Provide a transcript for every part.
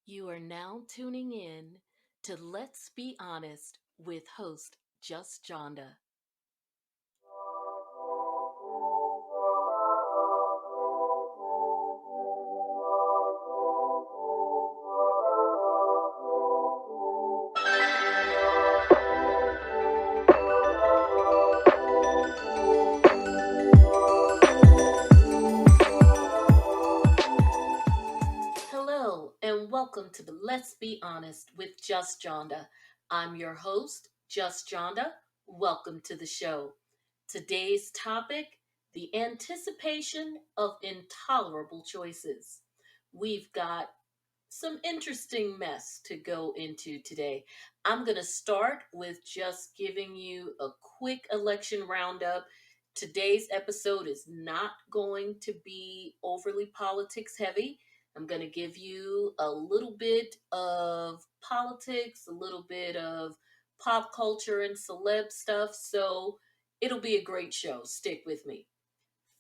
You are now tuning in to Let's Be Honest with host Just Johnda. Hello, and welcome to the Let's Be Honest with Just Johnda. I'm your host, Just Johnda. Welcome to the show. Today's topic: the anticipation of intolerable choices. We've got some interesting mess to go into today. I'm going to start with just giving you a quick election roundup. Today's episode is not going to be overly politics heavy. I'm going to give you a little bit of politics, a little bit of pop culture and celeb stuff. So it'll be a great show. Stick with me.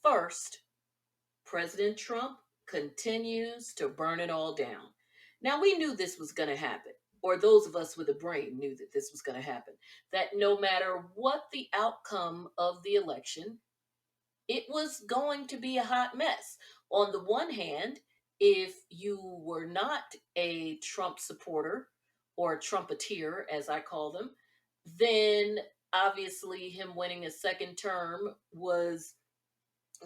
First, President Trump continues to burn it all down. Now, we knew this was going to happen, or those of us with a brain knew that this was going to happen, that no matter what the outcome of the election, it was going to be a hot mess. On the one hand, if you were not a Trump supporter or a Trumpeteer, as I call them, then obviously him winning a second term was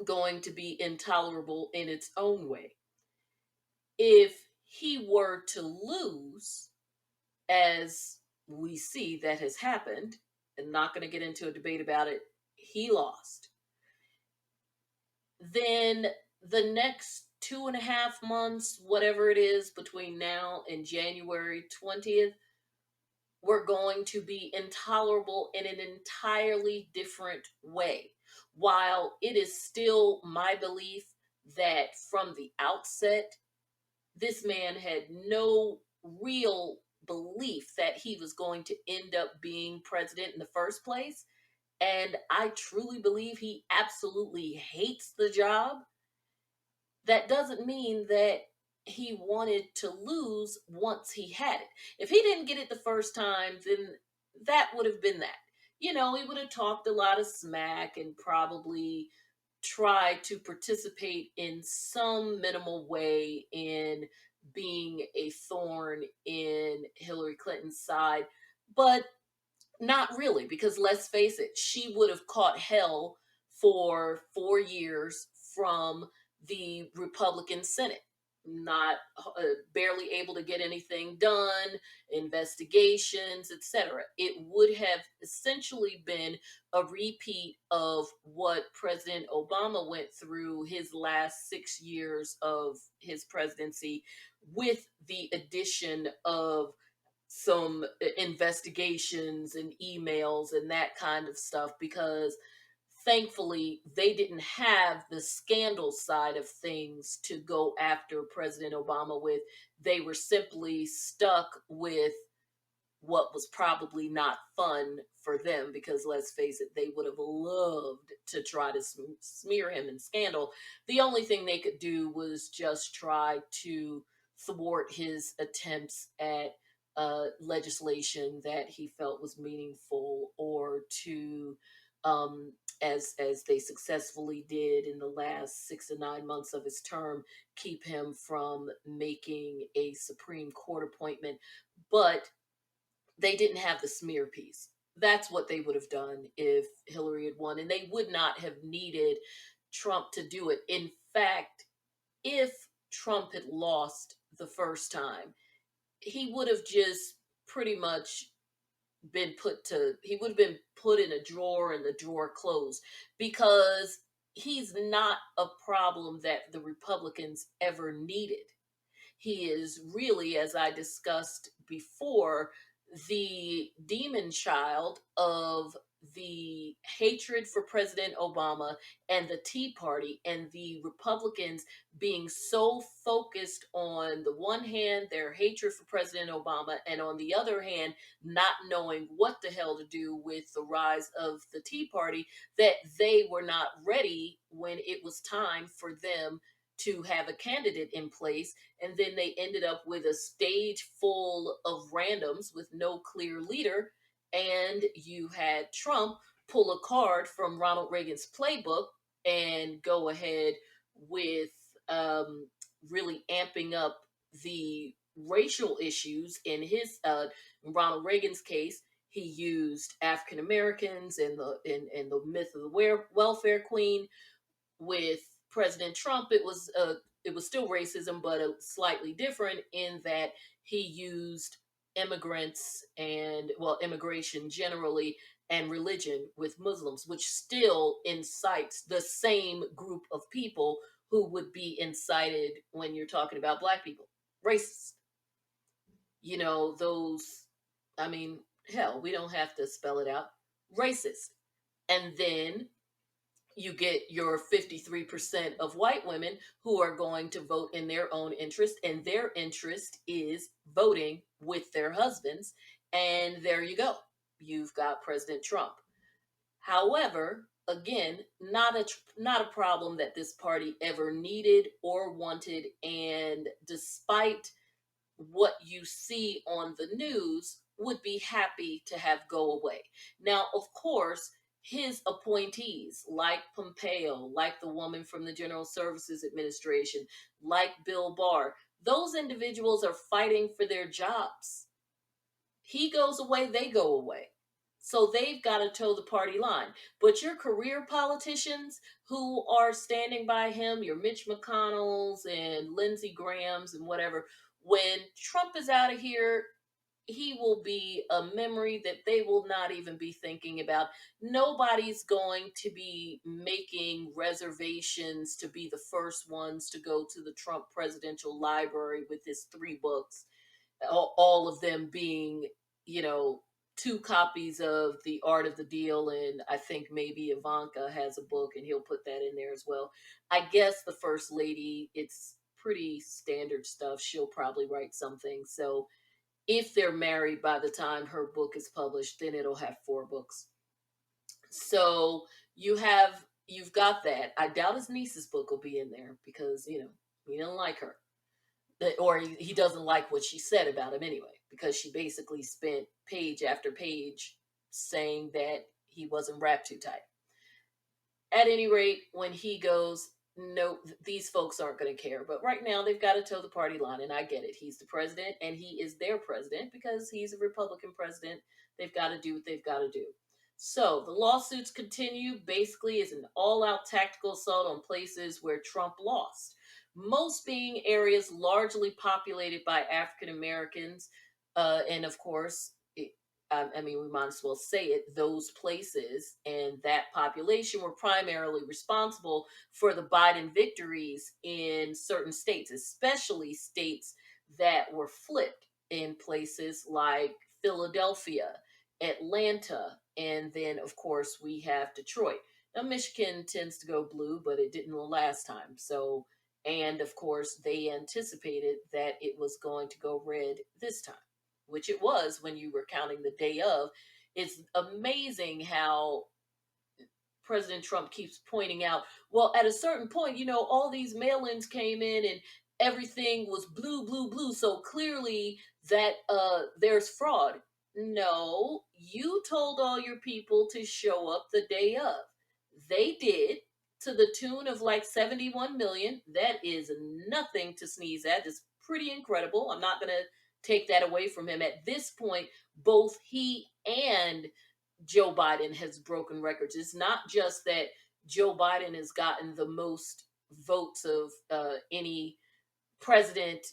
going to be intolerable in its own way. If he were to lose, as we see that has happened, and not going to get into a debate about it, he lost, then the next 2.5 months, whatever it is between now and January 20th, we're going to be intolerable in an entirely different way. While it is still my belief that from the outset, this man had no real belief that he was going to end up being president in the first place. And I truly believe he absolutely hates the job. That doesn't mean that he wanted to lose once he had it. If he didn't get it the first time, then that would have been that. You know, he would have talked a lot of smack and probably tried to participate in some minimal way in being a thorn in Hillary Clinton's side. But not really, because let's face it, she would have caught hell for 4 years from the Republican Senate. Not barely able to get anything done, investigations, etc. It would have essentially been a repeat of what President Obama went through his last 6 years of his presidency, with the addition of some investigations and emails and that kind of stuff, because thankfully they didn't have the scandal side of things to go after President Obama with. They were simply stuck with what was probably not fun for them, because let's face it, they would have loved to try to smear him in scandal. The only thing they could do was just try to thwart his attempts at legislation that he felt was meaningful, or to as they successfully did in the last 6 to 9 months of his term, keep him from making a Supreme Court appointment. But they didn't have the smear piece. That's what they would have done if Hillary had won, and they would not have needed Trump to do it. In fact, if Trump had lost the first time, he would have just pretty much he would have been put in a drawer and the drawer closed, because he's not a problem that the Republicans ever needed. He is really, as I discussed before, the demon child of the hatred for President Obama and the Tea Party, and the Republicans being so focused on the one hand their hatred for President Obama, and on the other hand not knowing what the hell to do with the rise of the Tea Party, that they were not ready when it was time for them to have a candidate in place, and then they ended up with a stage full of randoms with no clear leader. And you had Trump pull a card from Ronald Reagan's playbook and go ahead with really amping up the racial issues in his in Ronald Reagan's case. He used African Americans and the myth of the welfare queen. With President Trump, it was still racism, but slightly different in that he used immigrants and, well, immigration generally, and religion with Muslims, which still incites the same group of people who would be incited when you're talking about black people. Racist. You know, those, I mean, hell, we don't have to spell it out. Racist. And then you get your 53% of white women who are going to vote in their own interest, and their interest is voting with their husbands. And there you go. You've got President Trump. However, again, not a problem that this party ever needed or wanted, and despite what you see on the news, would be happy to have go away. Now, of course, his appointees, like Pompeo, like the woman from the General Services Administration, like Bill Barr, those individuals are fighting for their jobs. He goes away, they go away. So they've got to toe the party line. But your career politicians who are standing by him, your Mitch McConnells and Lindsey Grahams and whatever, when Trump is out of here, he will be a memory that they will not even be thinking about. Nobody's going to be making reservations to be the first ones to go to the Trump Presidential Library with his 3 books, all of them being, you know, 2 copies of The Art of the Deal, and I think maybe Ivanka has a book and he'll put that in there as well. I guess the First Lady, it's pretty standard stuff. She'll probably write something. So if they're married by the time her book is published, then it'll have 4 books. So you've got that. I doubt his niece's book will be in there because, you know, he doesn't like her. Or he doesn't like what she said about him anyway, because she basically spent page after page saying that he wasn't wrapped too tight. At any rate, when he goes, no, these folks aren't going to care. But right now, they've got to toe the party line, and I get it. He's the president, and he is their president because he's a Republican president. They've got to do what they've got to do. So the lawsuits continue. Basically, is an all-out tactical assault on places where Trump lost, most being areas largely populated by African Americans, and of course, I mean, we might as well say it, those places and that population were primarily responsible for the Biden victories in certain states, especially states that were flipped, in places like Philadelphia, Atlanta, and then, of course, we have Detroit. Now, Michigan tends to go blue, but it didn't the last time. So, and of course, they anticipated that it was going to go red this time, which it was when you were counting the day of. It's amazing how President Trump keeps pointing out, well, at a certain point, you know, all these mail-ins came in and everything was blue, blue, blue. So clearly that there's fraud. No, you told all your people to show up the day of. They did, to the tune of like 71 million. That is nothing to sneeze at. It's pretty incredible. I'm not going to take that away from him. At this point, both he and Joe Biden has broken records. It's not just that Joe Biden has gotten the most votes of any president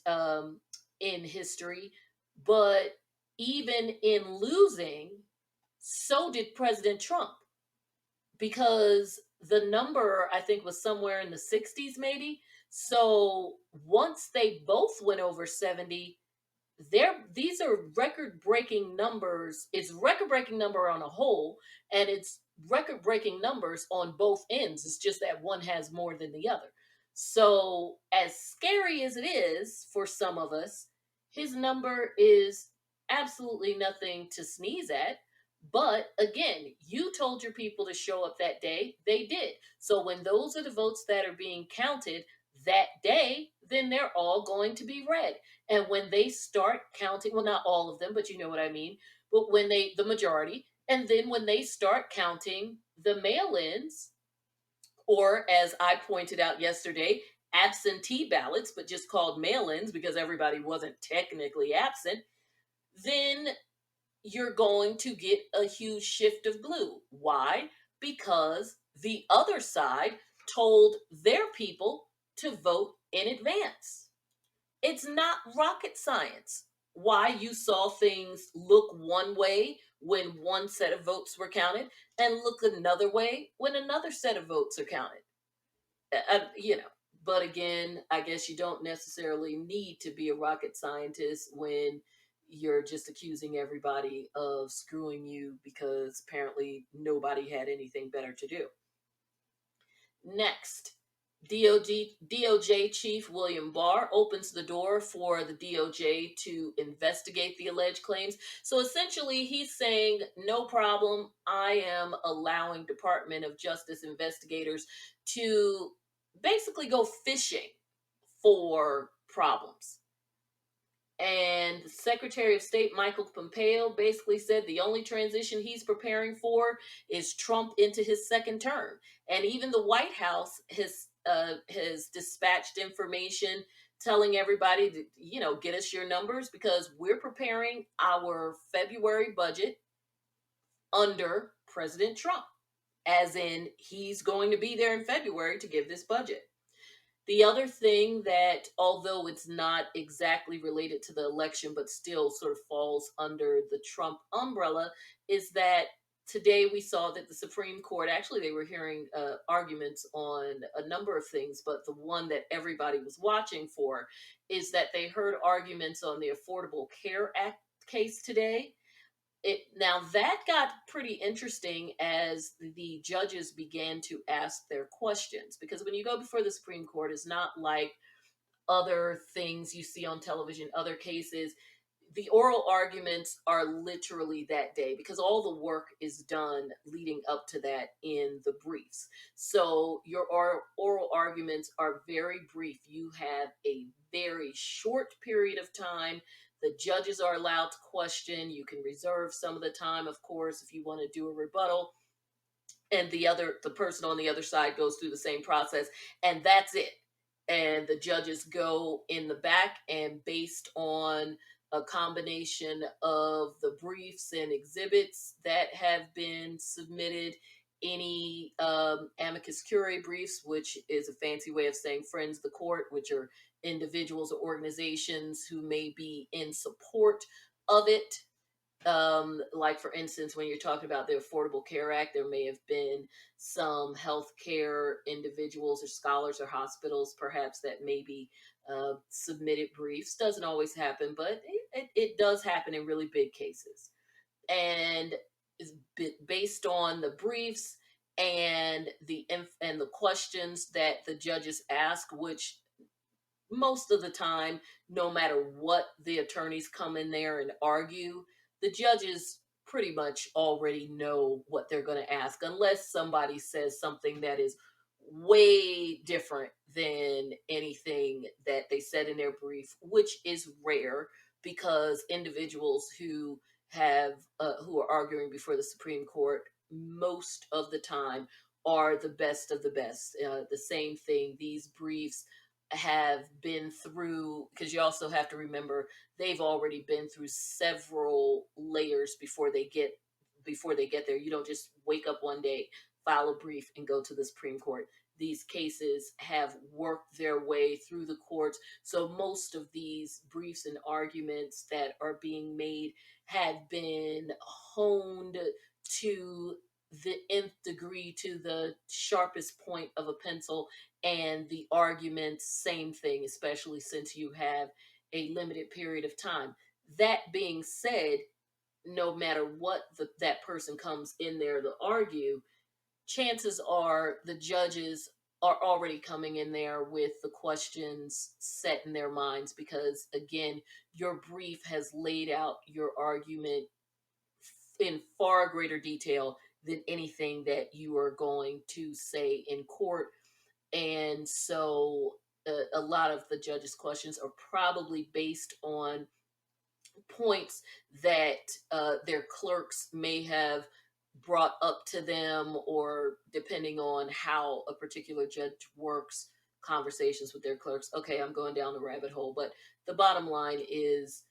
in history, but even in losing, so did President Trump, because the number, I think, was somewhere in the 60s maybe. So once they both went over 70, these are record-breaking numbers. It's record-breaking number on a whole, and it's record-breaking numbers on both ends. It's just that one has more than the other. So as scary as it is for some of us, his number is absolutely nothing to sneeze at. But again, you told your people to show up that day. They did. So when those are the votes that are being counted, that day, then they're all going to be red. And when they start counting, well, not all of them, but you know what I mean. But when the majority, and then when they start counting the mail ins, or as I pointed out yesterday, absentee ballots, but just called mail ins because everybody wasn't technically absent, then you're going to get a huge shift of blue. Why? Because the other side told their people to vote in advance. It's not rocket science. Why you saw things look one way when one set of votes were counted and look another way when another set of votes are counted. You know, but again, I guess you don't necessarily need to be a rocket scientist when you're just accusing everybody of screwing you because apparently nobody had anything better to do. Next, DOJ Chief William Barr opens the door for the DOJ to investigate the alleged claims. So essentially, he's saying, no problem, I am allowing Department of Justice investigators to basically go fishing for problems. And Secretary of State Michael Pompeo basically said the only transition he's preparing for is Trump into his second term. And even the White House has dispatched information telling everybody to, get us your numbers because we're preparing our February budget under President Trump. As in, he's going to be there in February to give this budget. The other thing that, although it's not exactly related to the election, but still sort of falls under the Trump umbrella, is that today we saw that the Supreme Court, actually, they were hearing arguments on a number of things, but the one that everybody was watching for is that they heard arguments on the Affordable Care Act case today. Now that got pretty interesting as the judges began to ask their questions, because when you go before the Supreme Court, it's not like other things you see on television, other cases. The oral arguments are literally that day because all the work is done leading up to that in the briefs. So your oral arguments are very brief. You have a very short period of time. The judges are allowed to question. You can reserve some of the time, of course, if you want to do a rebuttal. And the person on the other side goes through the same process, and that's it. And the judges go in the back, and based on a combination of the briefs and exhibits that have been submitted, any amicus curiae briefs, which is a fancy way of saying friends of the court, which are individuals or organizations who may be in support of it. Like for instance, when you're talking about the Affordable Care Act, there may have been some healthcare individuals or scholars or hospitals, perhaps, that maybe submitted briefs. Doesn't always happen, but it does happen in really big cases. And is based on the briefs and the questions that the judges ask, which most of the time, no matter what the attorneys come in there and argue, the judges pretty much already know what they're going to ask, unless somebody says something that is way different than anything that they said in their brief, which is rare because individuals who are arguing before the Supreme Court most of the time are the best of the best. The same thing, these briefs have been through, because you also have to remember they've already been through several layers before they get there. You don't just wake up one day, file a brief, and go to the Supreme Court. These cases have worked their way through the courts. So most of these briefs and arguments that are being made have been honed to the nth degree, to the sharpest point of a pencil. And the arguments, same thing, especially since you have a limited period of time. That being said, no matter what that person comes in there to argue, chances are the judges are already coming in there with the questions set in their minds because, again, your brief has laid out your argument in far greater detail than anything that you are going to say in court. And so a lot of the judges' questions are probably based on points that their clerks may have brought up to them, or depending on how a particular judge works conversations with their clerks. Okay, I'm going down the rabbit hole, but the bottom line is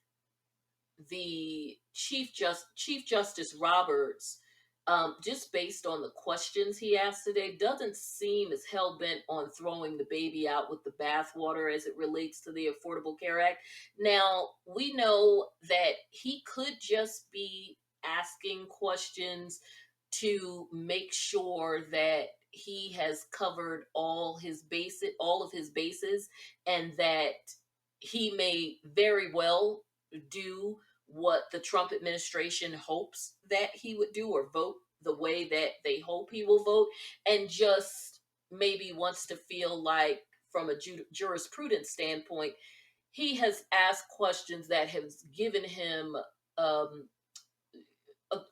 the Chief Justice Roberts, just based on the questions he asked today, doesn't seem as hell bent on throwing the baby out with the bathwater as it relates to the Affordable Care Act. Now, we know that he could just be asking questions to make sure that he has covered all of his bases, and that he may very well do what the Trump administration hopes that he would do, or vote the way that they hope he will vote, and just maybe wants to feel like, from a jurisprudence standpoint, he has asked questions that have given him um,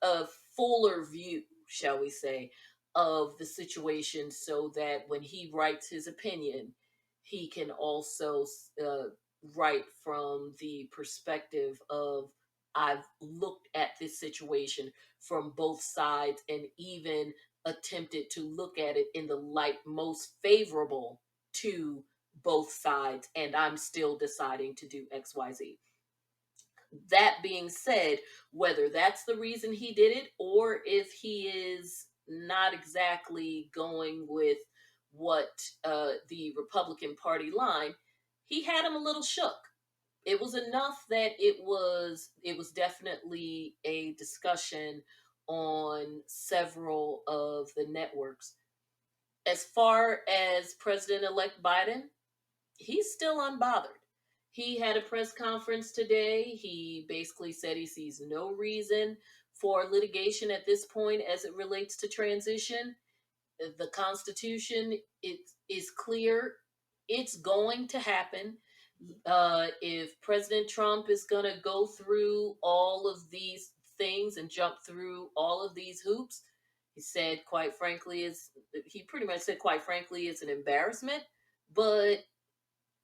a fuller view, shall we say, of the situation, so that when he writes his opinion, he can also uh, write from the perspective of, I've looked at this situation from both sides and even attempted to look at it in the light most favorable to both sides, and I'm still deciding to do XYZ. That being said, whether that's the reason he did it, or if he is not exactly going with what the Republican Party line, he had him a little shook. It was enough that it was definitely a discussion on several of the networks. As far as President-elect Biden, he's still unbothered. He had a press conference today. He basically said he sees no reason for litigation at this point as it relates to transition. The Constitution, it is clear. It's going to happen. If President Trump is going to go through all of these things and jump through all of these hoops, he pretty much said, quite frankly, it's an embarrassment. But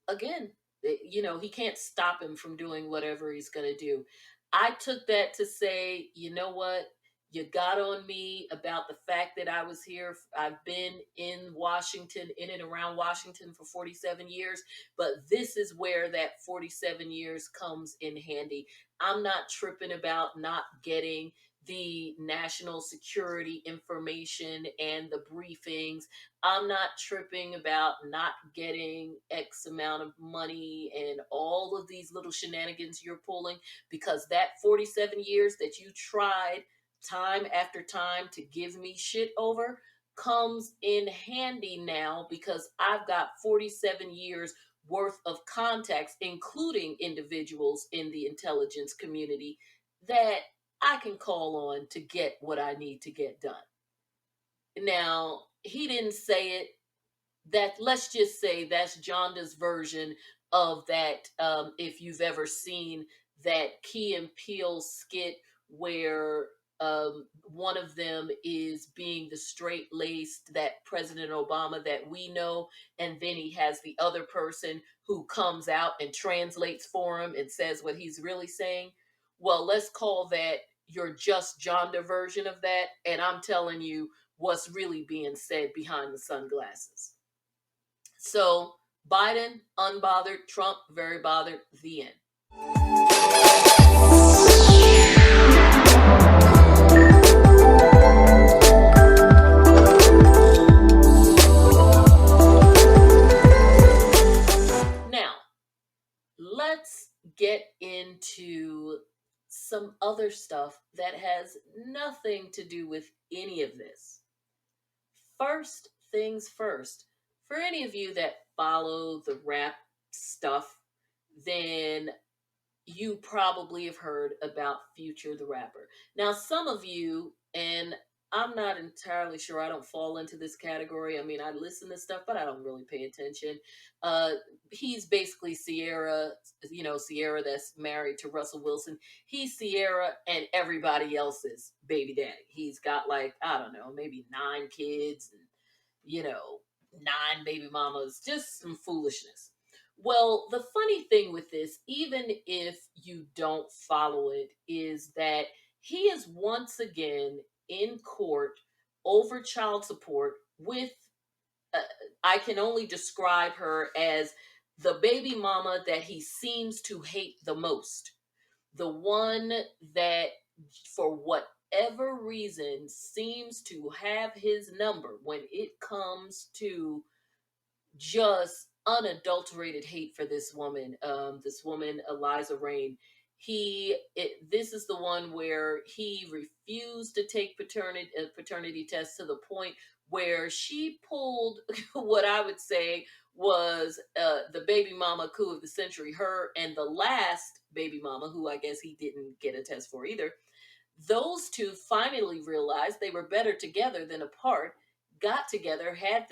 again, he can't stop him from doing whatever he's going to do. I took that to say, you know what? You got on me about the fact that I was here. I've been in Washington, in and around Washington for 47 years, but this is where that 47 years comes in handy. I'm not tripping about not getting the national security information and the briefings. I'm not tripping about not getting X amount of money and all of these little shenanigans you're pulling, because that 47 years that you tried time after time to give me shit over comes in handy now, because I've got 47 years worth of contacts, including individuals in the intelligence community, that I can call on to get what I need to get done. Now, he didn't say it. That, let's just say, that's Johnda's version of that. If you've ever seen that Key and Peele skit where one of them is being the straight-laced, that President Obama that we know, and then he has the other person who comes out and translates for him and says what he's really saying. Well, let's call that your just Johnda version of that, and I'm telling you what's really being said behind the sunglasses. So Biden, unbothered. Trump, very bothered. The end. Now, let's get into some other stuff that has nothing to do with any of this. First things first, for any of you that follow the rap stuff, then you probably have heard about Future the Rapper. Now, some of you, and I'm not entirely sure, I don't fall into this category. I mean, I listen to stuff, but I don't really pay attention. He's basically Sierra, Sierra that's married to Russell Wilson. He's Sierra and everybody else's baby daddy. He's got, like, I don't know, maybe 9 kids, and, 9 baby mamas, just some foolishness. Well, the funny thing with this, even if you don't follow it, is that he is once again in court over child support with, uh, I can only describe her as the baby mama that he seems to hate the most. The one that, for whatever reason, seems to have his number when it comes to just unadulterated hate for this woman. This woman, Eliza Rain. This is the one where he refused to take paternity tests to the point where she pulled what I would say was the baby mama coup of the century. Her and the last baby mama, who I guess he didn't get a test for either, those two finally realized they were better together than apart, got together, had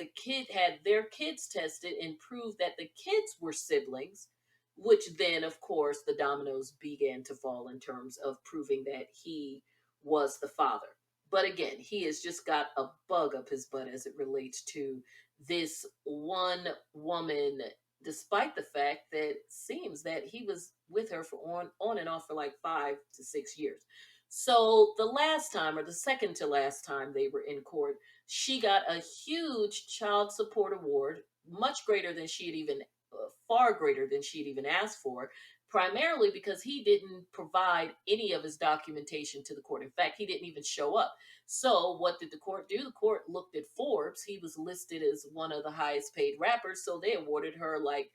their kids tested and proved that the kids were siblings, which then of course the dominoes began to fall in terms of proving that he was the father. But again, he has just got a bug up his butt as it relates to this one woman, despite the fact that it seems that he was with her for on and off for like 5 to 6 years. So the last time, or the second to last time they were in court, she got a huge child support award, much greater than she had even, far greater than she had even asked for, primarily because he didn't provide any of his documentation to the court. In fact, he didn't even show up. So what did the court do? The court looked at Forbes. He was listed as one of the highest paid rappers, so they awarded her like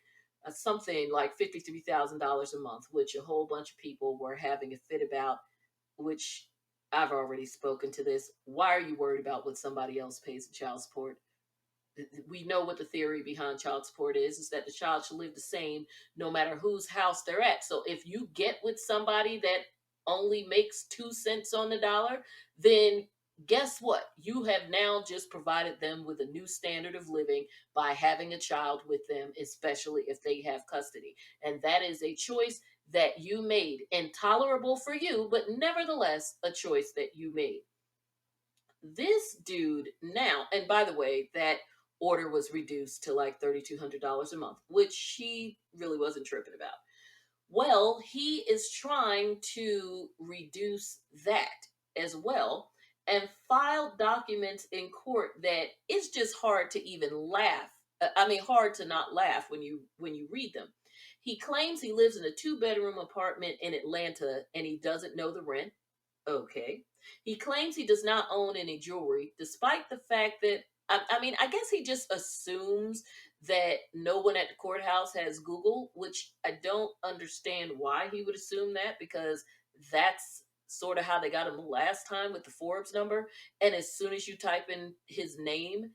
something like $53,000 a month, which a whole bunch of people were having a fit about, which I've already spoken to this. Why are you worried about what somebody else pays in child support? We know what the theory behind child support is that the child should live the same no matter whose house they're at. So if you get with somebody that only makes 2 cents on the dollar, then guess what? You have now just provided them with a new standard of living by having a child with them, especially if they have custody. And that is a choice that you made. Intolerable for you, but nevertheless a choice that you made. This dude now, and by the way, that order was reduced to like $3,200 a month, which she really wasn't tripping about. Well, he is trying to reduce that as well and filed documents in court that it's just hard to even laugh. I mean, hard to not laugh when you read them. He claims he lives in a 2 bedroom apartment in Atlanta and he doesn't know the rent. Okay. He claims he does not own any jewelry, despite the fact that, I mean, I guess he just assumes that no one at the courthouse has Google, which I don't understand why he would assume that, because that's sort of how they got him the last time with the Forbes number. And as soon as you type in his name,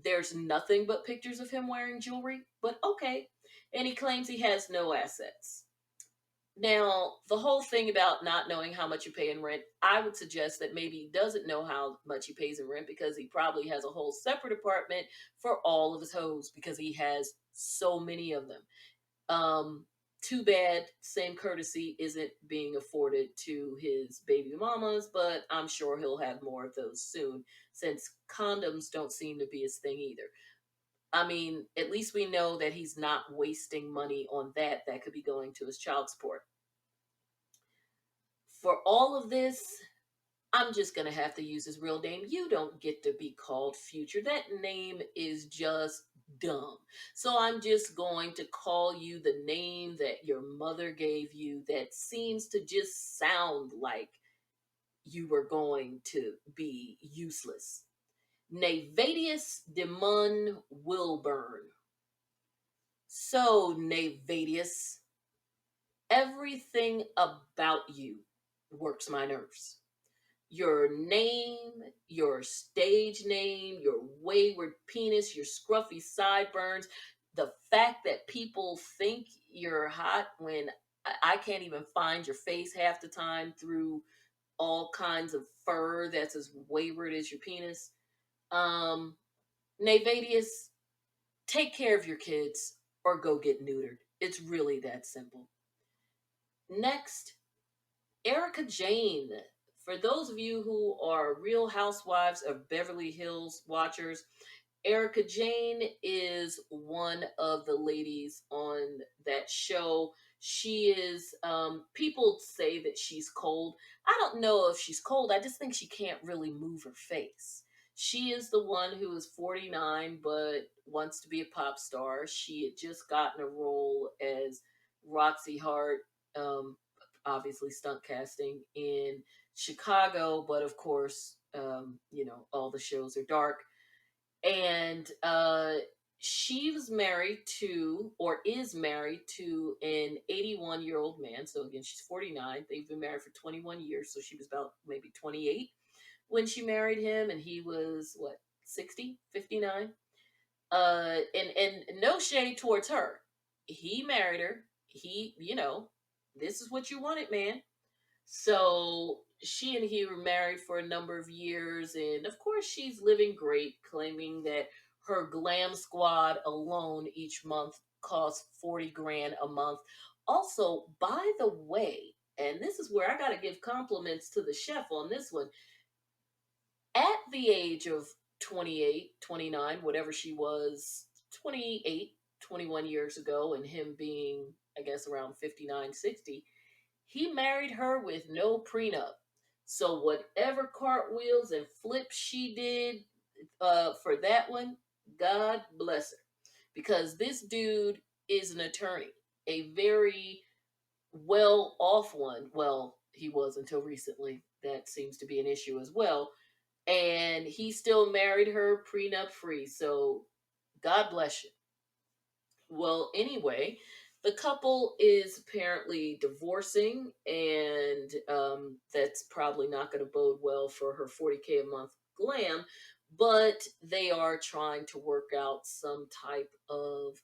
there's nothing but pictures of him wearing jewelry. But okay. And he claims he has no assets. Now, the whole thing about not knowing how much you pay in rent, I would suggest that maybe he doesn't know how much he pays in rent because he probably has a whole separate apartment for all of his hoes because he has so many of them. Um, Too bad same courtesy isn't being afforded to his baby mamas, but I'm sure he'll have more of those soon since condoms don't seem to be his thing either. I mean, at least we know that he's not wasting money on that could be going to his child support. For all of this, I'm just going to have to use his real name. You don't get to be called Future. That name is just dumb. So I'm just going to call you the name that your mother gave you that seems to just sound like you were going to be useless. Nayvadius Demon Wilburn. So, Nayvadius, everything about you works my nerves. Your name, your stage name, your wayward penis, your scruffy sideburns, the fact that people think you're hot when I can't even find your face half the time through all kinds of fur that's as wayward as your penis. Um, Nayvadius, take care of your kids or go get neutered. It's really that simple. Next, Erika Jayne. For those of you who are Real Housewives of Beverly Hills watchers, Erika Jayne is one of the ladies on that show. She is, people say that she's cold. I don't know if she's cold. I just think she can't really move her face. She is the one who is 49 but wants to be a pop star. She had just gotten a role as Roxy Hart, um, obviously stunt casting in Chicago, but of course, all the shows are dark. And she was married to, or is married to, an 81-year-old man. So again, she's 49. They've been married for 21 years. So she was about maybe 28 when she married him, and he was what, 60, 59. And no shade towards her. He married her. This is what you wanted, man. So she and he were married for a number of years, and of course, she's living great, claiming that her glam squad alone each month costs 40 grand a month. Also, by the way, and this is where I got to give compliments to the chef on this one, at the age of 28, 29, whatever she was, 28, 21 years ago, and him being, I guess, around 59, 60, he married her with no prenup. So whatever cartwheels and flips she did for that one, God bless her. Because this dude is an attorney, a very well off one. Well, he was until recently. That seems to be an issue as well. And he still married her prenup free. So God bless you. Well, anyway, the couple is apparently divorcing, and that's probably not going to bode well for her 40K a month glam, but they are trying to work out some type of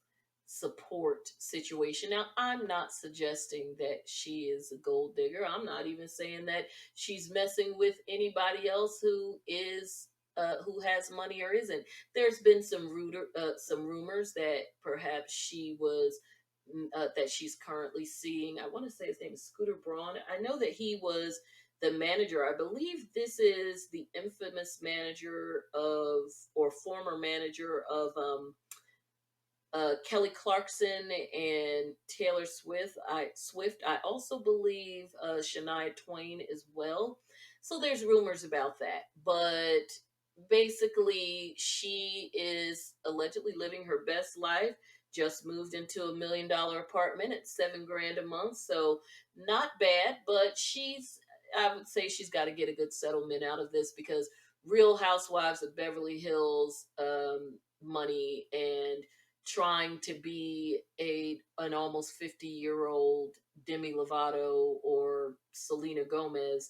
support situation. Now, I'm not suggesting that she is a gold digger. I'm not even saying that she's messing with anybody else who has money or isn't. There's been some rumors that perhaps that she's currently seeing. I want to say his name is Scooter Braun. I know that he was the manager. I believe this is the infamous manager of, or former manager of, Kelly Clarkson and Taylor Swift. I also believe Shania Twain as well. So there's rumors about that, but basically, she is allegedly living her best life. Just moved into $1 million apartment at 7 grand a month, so not bad. But I would say she's got to get a good settlement out of this, because Real Housewives of Beverly Hills money and trying to be an almost 50-year-old Demi Lovato or Selena Gomez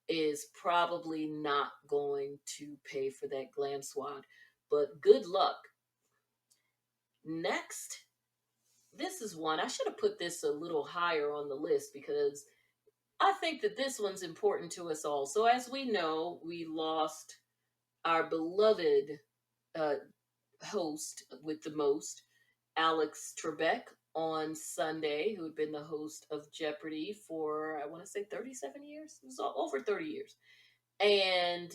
is probably not going to pay for that glam squad. But good luck. Next, this is one. I should have put this a little higher on the list, because I think that this one's important to us all. So, as we know, we lost our beloved uh, host with the most, Alex Trebek, on Sunday, who had been the host of Jeopardy for, I want to say, 37 years. It was over 30 years. And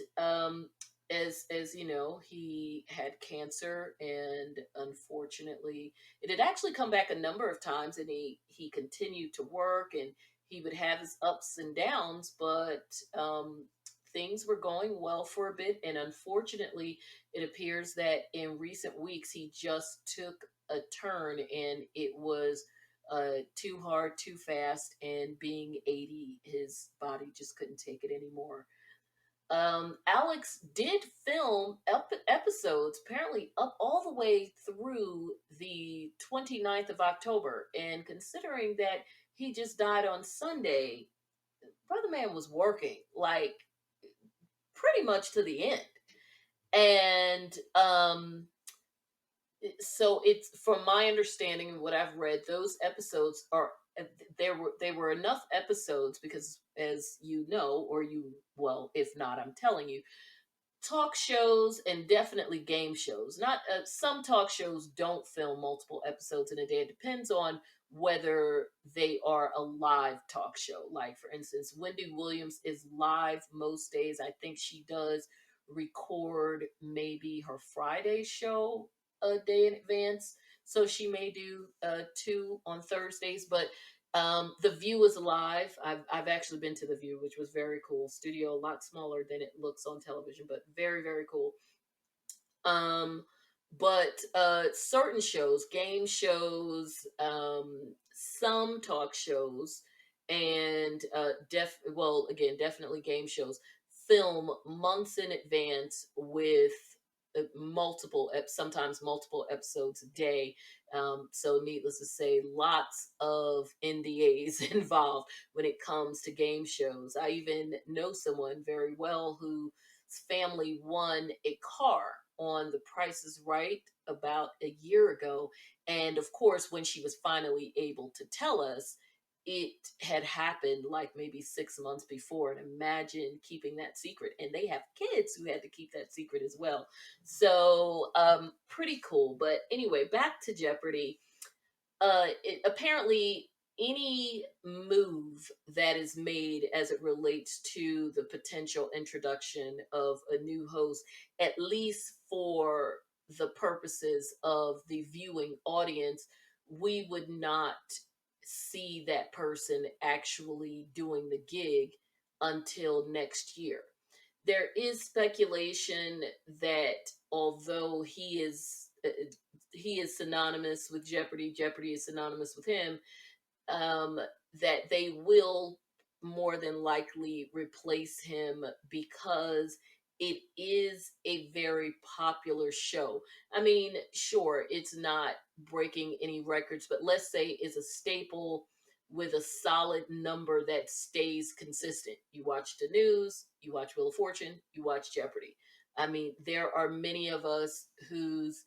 as you know, he had cancer, and unfortunately, it had actually come back a number of times, and he continued to work, and he would have his ups and downs, but things were going well for a bit, and unfortunately, it appears that in recent weeks he just took a turn, and it was too hard, too fast, and being 80, his body just couldn't take it anymore. Alex did film episodes, apparently up all the way through the 29th of October. And considering that he just died on Sunday, Brother Man was working like pretty much to the end. And so it's, from my understanding and what I've read, those episodes are, they were enough episodes because, as you know, or you, well, if not, I'm telling you, talk shows and definitely game shows. Not some talk shows don't film multiple episodes in a day. It depends on whether they are a live talk show. Like, for instance, Wendy Williams is live most days. I think she does record maybe her Friday show a day in advance. So she may do two on Thursdays, but the View is live. I've actually been to the View, which was very cool. Studio a lot smaller than it looks on television, but very very cool. Um, but certain shows, game shows, some talk shows, and well, again, definitely game shows, film months in advance with sometimes multiple episodes a day. So, needless to say, lots of NDAs involved when it comes to game shows. I even know someone very well whose family won a car on The Price is Right about a year ago. And of course, when she was finally able to tell us, it had happened like maybe 6 months before. And imagine keeping that secret. And they have kids who had to keep that secret as well. So, pretty cool. But anyway, back to Jeopardy. Apparently, any move that is made as it relates to the potential introduction of a new host, at least for the purposes of the viewing audience, we would not see that person actually doing the gig until next year. There is speculation that although he is synonymous with Jeopardy. Jeopardy is synonymous with him. Um, that they will more than likely replace him because it is a very popular show. I mean, sure, it's not breaking any records, but let's say it's a staple with a solid number that stays consistent. You watch the news, you watch Wheel of Fortune, you watch Jeopardy. I mean, there are many of us whose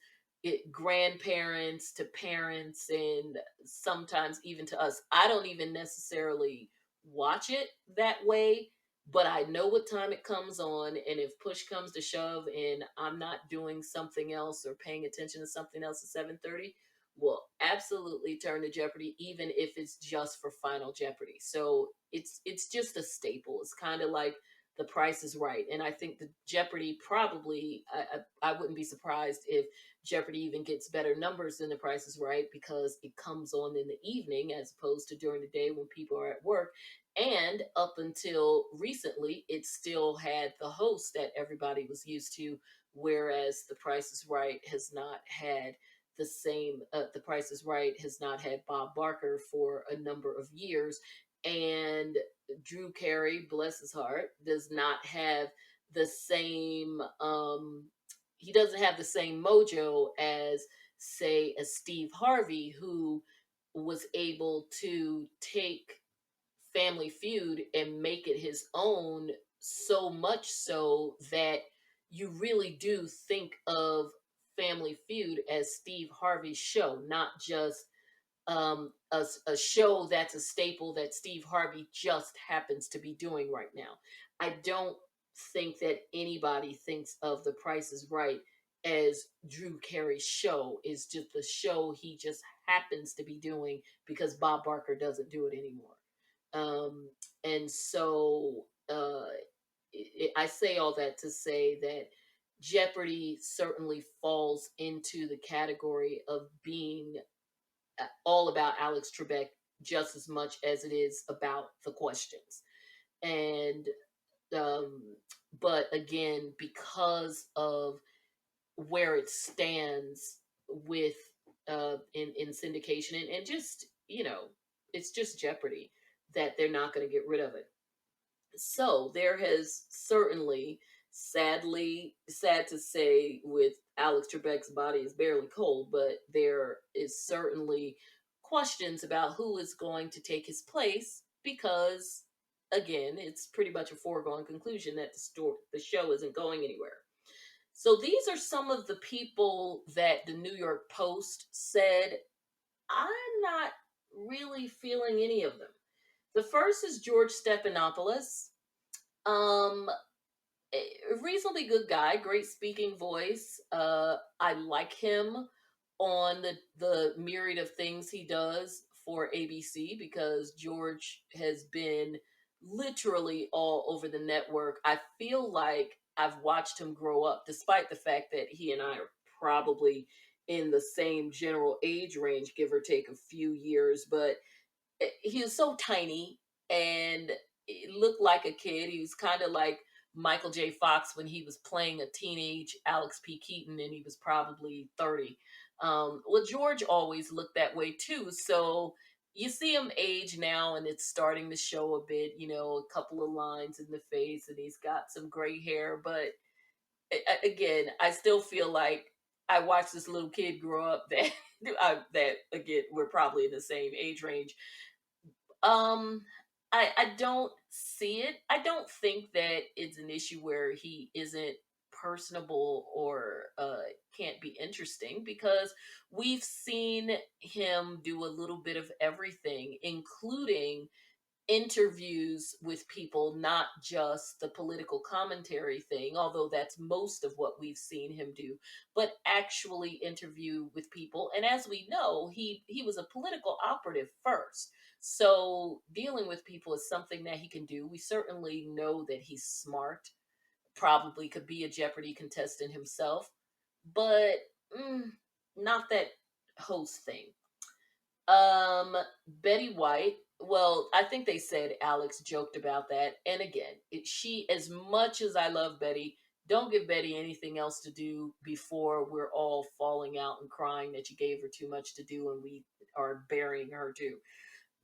grandparents to parents and sometimes even to us. I don't even necessarily watch it that way, but I know what time it comes on, and if push comes to shove and I'm not doing something else or paying attention to something else at 7:30, will absolutely turn to Jeopardy, even if it's just for Final Jeopardy. So it's just a staple. It's kind of like The Price is Right, and I think the Jeopardy probably I wouldn't be surprised if Jeopardy even gets better numbers than The Price is Right because it comes on in the evening as opposed to during the day when people are at work. And up until recently, it still had the host that everybody was used to, whereas The Price is Right has not had the same. The Price is Right has not had Bob Barker for a number of years, and Drew Carey, bless his heart, does not have the same. He doesn't have the same mojo as, say, a Steve Harvey, who was able to take Family Feud and make it his own, so much so that you really do think of Family Feud as Steve Harvey's show, not just a show that's a staple that Steve Harvey just happens to be doing right now. I don't think that anybody thinks of The Price is Right as Drew Carey's show. Is just the show he just happens to be doing because Bob Barker doesn't do it anymore. And so I say all that to say that Jeopardy certainly falls into the category of being all about Alex Trebek just as much as it is about the questions. And um, but again, because of where it stands with in syndication and just it's just Jeopardy that they're not going to get rid of it. So there has certainly, sadly, sad to say, with Alex Trebek's body is barely cold, but there is certainly questions about who is going to take his place because, again, it's pretty much a foregone conclusion that the show isn't going anywhere. So these are some of the people that the New York Post said, I'm not really feeling any of them. The first is George Stephanopoulos. Um, a reasonably good guy, great speaking voice. I like him on the myriad of things he does for ABC because George has been literally all over the network. I feel like I've watched him grow up, despite the fact that he and I are probably in the same general age range, give or take a few years. But he was so tiny and it looked like a kid. He was kind of like Michael J. Fox when he was playing a teenage Alex P. Keaton and he was probably 30. Well, George always looked that way too. So you see him age now and it's starting to show a bit, a couple of lines in the face and he's got some gray hair. But again, I still feel like I watched this little kid grow up that, that again, we're probably in the same age range. um, I don't see it. I don't think that it's an issue where he isn't personable or can't be interesting because we've seen him do a little bit of everything, including interviews with people, not just the political commentary thing, although that's most of what we've seen him do, but actually interview with people. And as we know, he was a political operative first. So dealing with people is something that he can do. We certainly know that he's smart, probably could be a Jeopardy contestant himself, but mm, not that host thing. Um, Betty White. Well, I think they said Alex joked about that. And again, she, as much as I love Betty, don't give Betty anything else to do before we're all falling out and crying that you gave her too much to do and we are burying her too.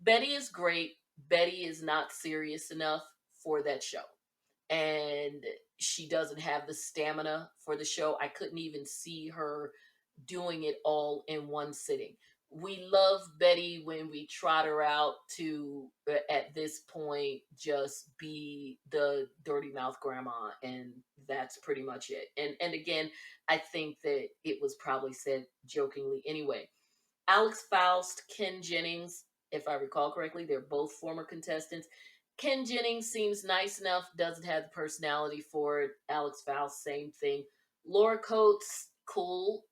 Betty is great. Betty is not serious enough for that show. And she doesn't have the stamina for the show. I couldn't even see her doing it all in one sitting. We love Betty when we trot her out to, at this point, just be the dirty mouth grandma, and that's pretty much it. And again, I think that it was probably said jokingly anyway. Alex Faust, Ken Jennings, if I recall correctly, they're both former contestants. Ken Jennings seems nice enough, doesn't have the personality for it. Alex Faust, same thing. Laura Coates, cool.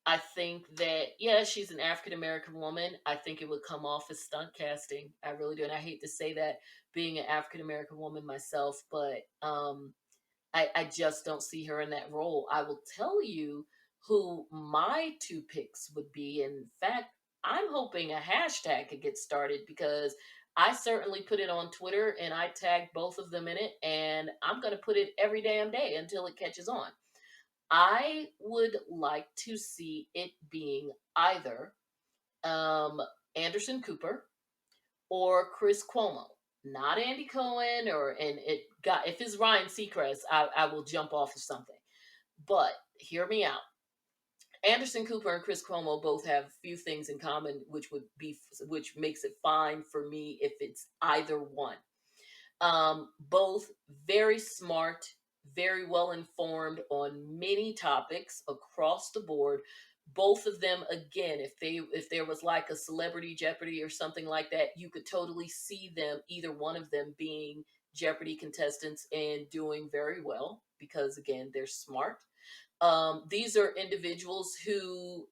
I think that, yeah, she's an African American woman. I think it would come off as stunt casting. I really do. And I hate to say that being an African American woman myself, but I just don't see her in that role. I will tell you who my two picks would be. In fact, I'm hoping a hashtag could get started because I certainly put it on Twitter and I tagged both of them in it, and I'm going to put it every damn day until it catches on. I would like to see it being either um, Anderson Cooper or Chris Cuomo, not Andy Cohen, or and it got if it's Ryan Seacrest, I will jump off of something. But hear me out. Anderson Cooper and Chris Cuomo both have few things in common, which makes it fine for me if it's either one. Both very smart, very well informed on many topics across the board. Both of them, again, if there was like a celebrity Jeopardy or something like that, you could totally see them, either one of them, being Jeopardy contestants and doing very well because again, they're smart. These are individuals who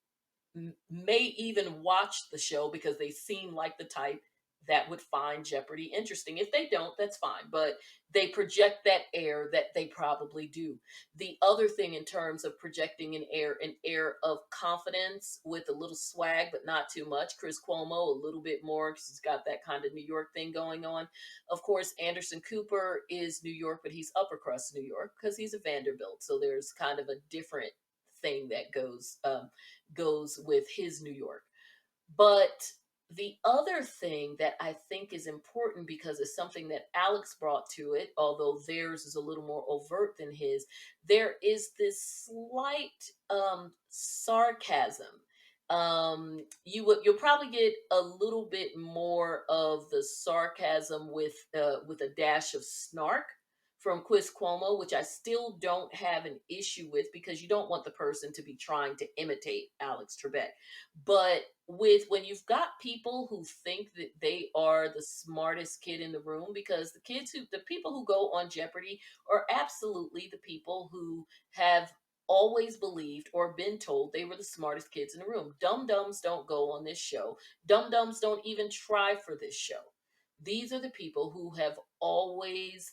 may even watch the show because they seem like the type that would find Jeopardy interesting. If they don't, that's fine, but they project that air that they probably do. The other thing in terms of projecting an air of confidence with a little swag, but not too much. Chris Cuomo, a little bit more because he's got that kind of New York thing going on. Of course, Anderson Cooper is New York, but he's upper crust New York because he's a Vanderbilt. So there's kind of a different thing that goes with his New York. But the other thing that I think is important because it's something that Alex brought to it, although theirs is a little more overt than his, there is this slight sarcasm. You'll probably get a little bit more of the sarcasm with a dash of snark from Chris Cuomo, which I still don't have an issue with because you don't want the person to be trying to imitate Alex Trebek. But with when you've got people who think that they are the smartest kid in the room, because the people who go on Jeopardy are absolutely the people who have always believed or been told they were the smartest kids in the room. Dum dums don't go on this show. Dum dums don't even try for this show. These are the people who have always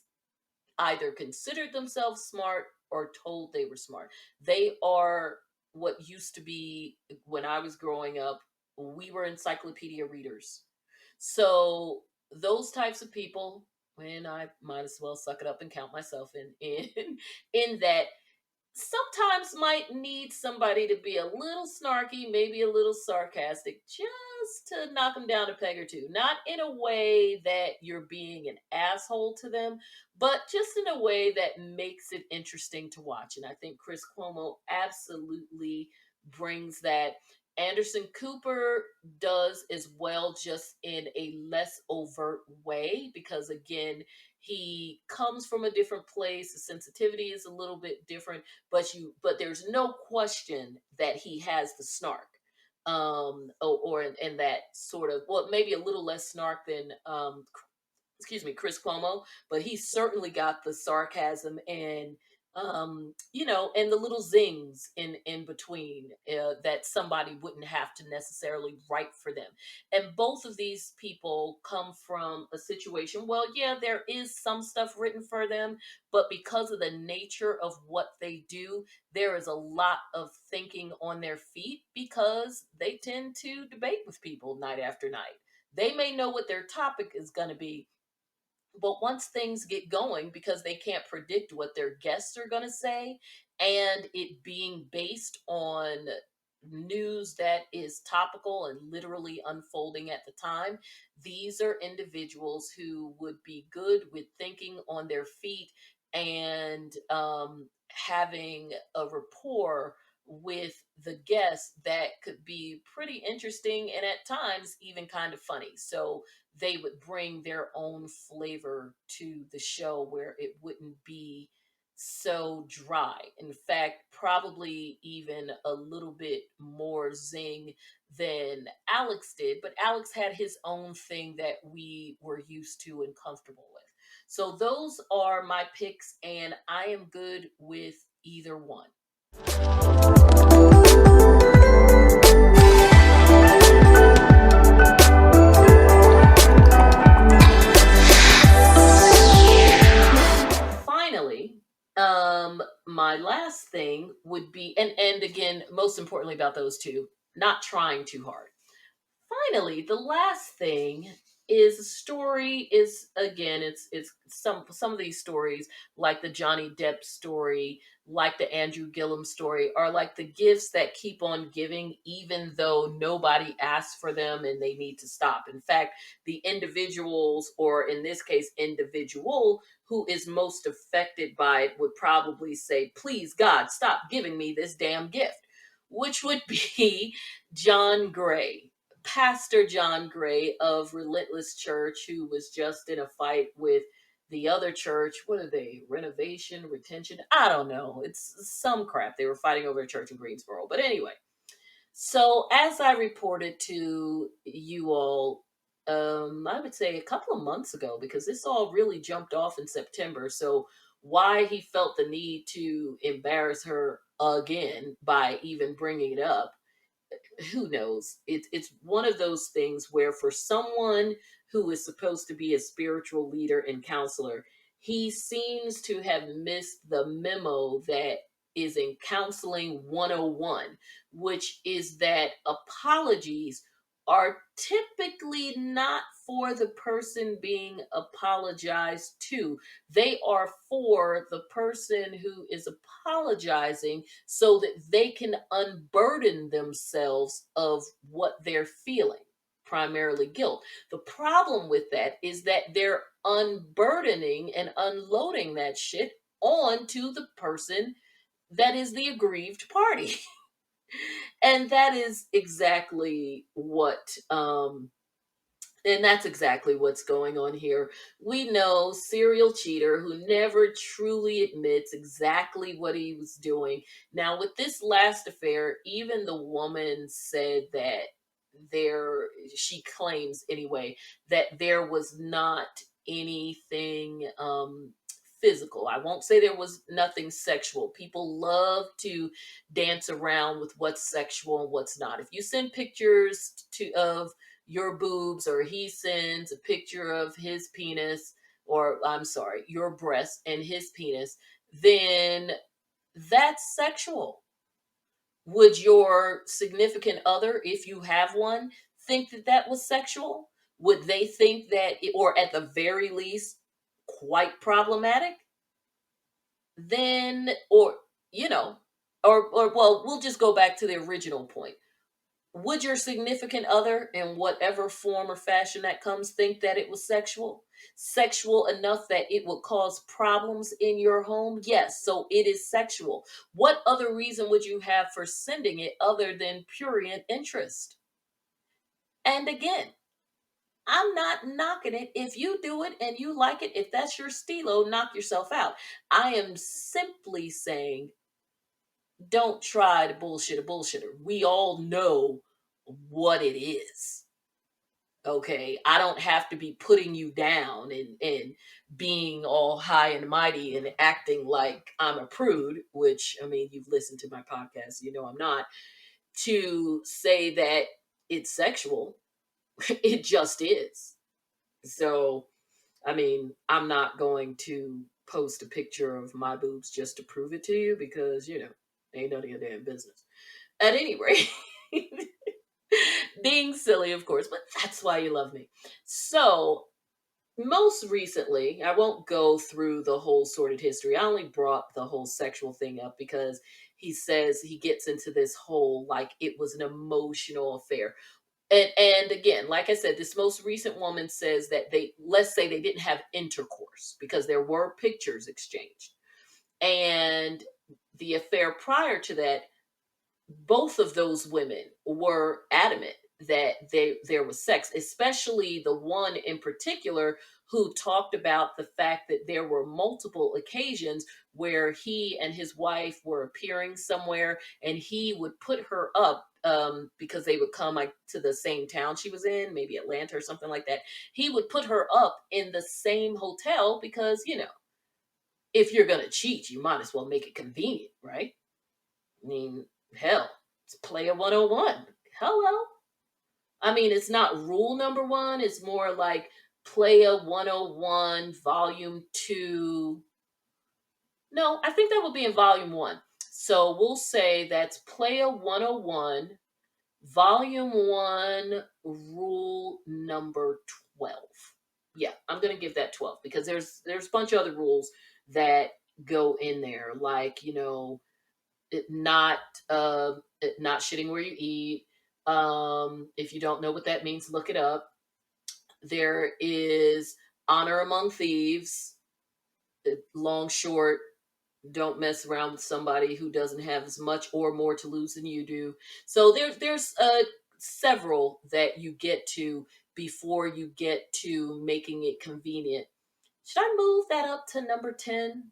either considered themselves smart or told they were smart. They are what used to be, when I was growing up, we were encyclopedia readers. So those types of people, and I might as well suck it up and count myself in that, sometimes might need somebody to be a little snarky, maybe a little sarcastic, just to knock them down a peg or two. Not in a way that you're being an asshole to them, but just in a way that makes it interesting to watch. And I think Chris Cuomo absolutely brings that. Anderson Cooper does as well, just in a less overt way, because again, he comes from a different place. The sensitivity is a little bit different, but there's no question that he has the snark, or in that sort of, well, maybe a little less snark than excuse me, Chris Cuomo, but he certainly got the sarcasm and, and the little zings in between, that somebody wouldn't have to necessarily write for them. And both of these people come from a situation, well, yeah, there is some stuff written for them, but because of the nature of what they do, there is a lot of thinking on their feet, because they tend to debate with people night after night. They may know what their topic is going to be, but once things get going, because they can't predict what their guests are going to say, and it being based on news that is topical and literally unfolding at the time, these are individuals who would be good with thinking on their feet and having a rapport with the guests that could be pretty interesting and at times even kind of funny. So they would bring their own flavor to the show where it wouldn't be so dry. In fact, probably even a little bit more zing than Alex did, but Alex had his own thing that we were used to and comfortable with. So those are my picks, and I am good with either one. Finally, my last thing would be, and again, most importantly about those two, not trying too hard. Finally, the last thing is a story. Is again, it's some of these stories, like the Johnny Depp story, like the Andrew Gillum story, are like the gifts that keep on giving, even though nobody asked for them and they need to stop. In fact, the individuals, or in this case, individual who is most affected by it, would probably say, "Please, God, stop giving me this damn gift," which would be John Gray, Pastor John Gray of Relentless Church, who was just in a fight with the other church. What are they? Renovation, retention? I don't know. It's some crap. They were fighting over a church in Greensboro. But anyway, so as I reported to you all, I would say a couple of months ago, because this all really jumped off in September. So why he felt the need to embarrass her again by even bringing it up, who knows? It's one of those things where, for someone who is supposed to be a spiritual leader and counselor, he seems to have missed the memo that is in Counseling 101, which is that apologies are typically not for the person being apologized to. They are for the person who is apologizing, so that they can unburden themselves of what they're feeling, primarily guilt. The problem with that is that they're unburdening and unloading that shit onto the person that is the aggrieved party. And that is exactly what and that's exactly what's going on here. We know serial cheater who never truly admits exactly what he was doing. Now, with this last affair, even the woman said that she claims anyway, that there was not anything physical. I won't say there was nothing sexual. People love to dance around with what's sexual and what's not. If you send pictures of your boobs, or he sends a picture of his penis, or I'm sorry, your breast and his penis, then that's sexual. Would your significant other, if you have one, think that that was sexual? Would they think that, or at the very least, quite problematic? Then, or, you know, or well, we'll just go back to the original point. Would your significant other, in whatever form or fashion that comes, think that it was sexual? Sexual enough that it would cause problems in your home? Yes, so it is sexual. What other reason would you have for sending it other than prurient interest? And again, I'm not knocking it. If you do it and you like it, if that's your stilo, knock yourself out. I am simply saying, don't try to bullshit a bullshitter. We all know what it is. Okay, I don't have to be putting you down and being all high and mighty and acting like I'm a prude, which, I mean, you've listened to my podcast, you know I'm not, to say that it's sexual. It just is. So, I mean, I'm not going to post a picture of my boobs just to prove it to you because, ain't none of your damn business. At any rate, being silly, of course, but that's why you love me. So, most recently, I won't go through the whole sordid history. I only brought the whole sexual thing up because he says he gets into this whole like it was an emotional affair. And again, like I said, this most recent woman says that let's say they didn't have intercourse because there were pictures exchanged. And the affair prior to that, both of those women were adamant that there was sex, especially the one in particular who talked about the fact that there were multiple occasions where he and his wife were appearing somewhere and he would put her up because they would come like to the same town she was in, maybe Atlanta or something like that. He would put her up in the same hotel because, if you're going to cheat, you might as well make it convenient, right? I mean, hell, it's player 101. Hello. I mean, it's not rule number one. It's more like player 101, volume two. No, I think that would be in volume one. So we'll say that's player 101, volume one, rule number 12. Yeah, I'm going to give that 12 because there's a bunch of other rules that go in there, like, it not not shitting where you eat. If you don't know what that means, look it up. There is honor among thieves. Long, short, don't mess around with somebody who doesn't have as much or more to lose than you do. So there's several that you get to before you get to making it convenient. Should I move that up to number 10?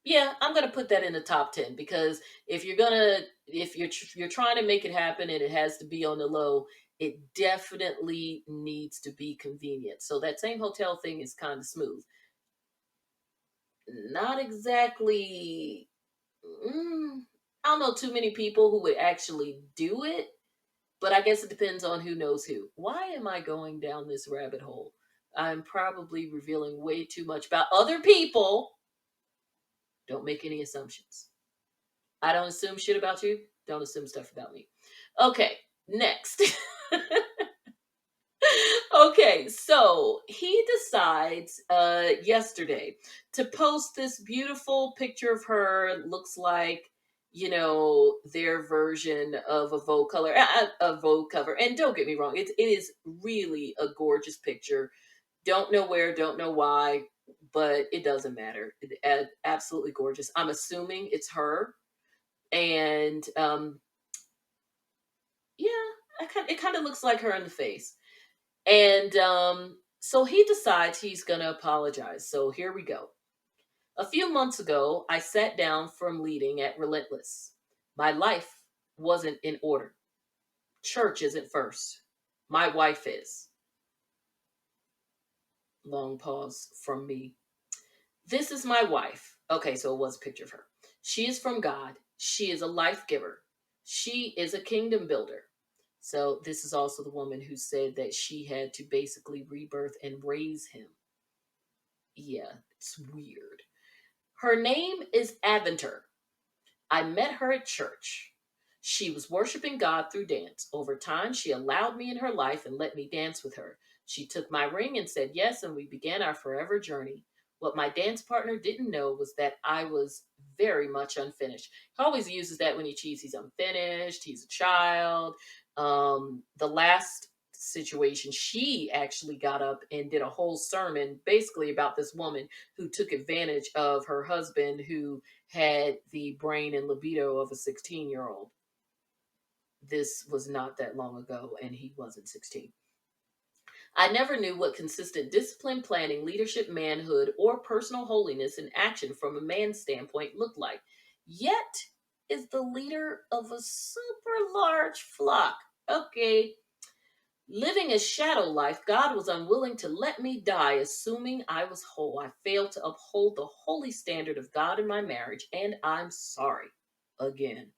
Yeah, I'm gonna put that in the top 10 because if you're trying to make it happen and it has to be on the low, it definitely needs to be convenient. So that same hotel thing is kind of smooth. Not exactly. I don't know too many people who would actually do it, but I guess it depends on who knows who. Why am I going down this rabbit hole? I'm probably revealing way too much about other people. Don't make any assumptions. I don't assume shit about you. Don't assume stuff about me. Okay, next. Okay, so he decides yesterday to post this beautiful picture of her. It looks like, their version of a Vogue cover. And don't get me wrong, it is really a gorgeous picture. Don't know where, don't know why, but it doesn't matter. Absolutely gorgeous. I'm assuming it's her. And yeah, it kind of looks like her in the face. And so he decides he's going to apologize. So here we go. A few months ago, I sat down from leading at Relentless. My life wasn't in order. Church isn't first. My wife is. Long pause from me. This is my wife. Okay, so it was a picture of her. She is from God. She is a life giver. She is a kingdom builder. So this is also the woman who said that she had to basically rebirth and raise him. Yeah, it's weird. Her name is Aventer. I met her at church. She was worshiping God through dance. Over time, she allowed me in her life and let me dance with her. She took my ring and said yes, and we began our forever journey. What my dance partner didn't know was that I was very much unfinished. He always uses that when he cheats. He's unfinished, he's a child. The last situation, she actually got up and did a whole sermon basically about this woman who took advantage of her husband who had the brain and libido of a 16-year-old. This was not that long ago, and he wasn't 16. I never knew what consistent discipline, planning, leadership, manhood, or personal holiness in action from a man's standpoint looked like. Yet is the leader of a super large flock. Okay. Living a shadow life, God was unwilling to let me die, assuming I was whole. I failed to uphold the holy standard of God in my marriage, and I'm sorry. Again,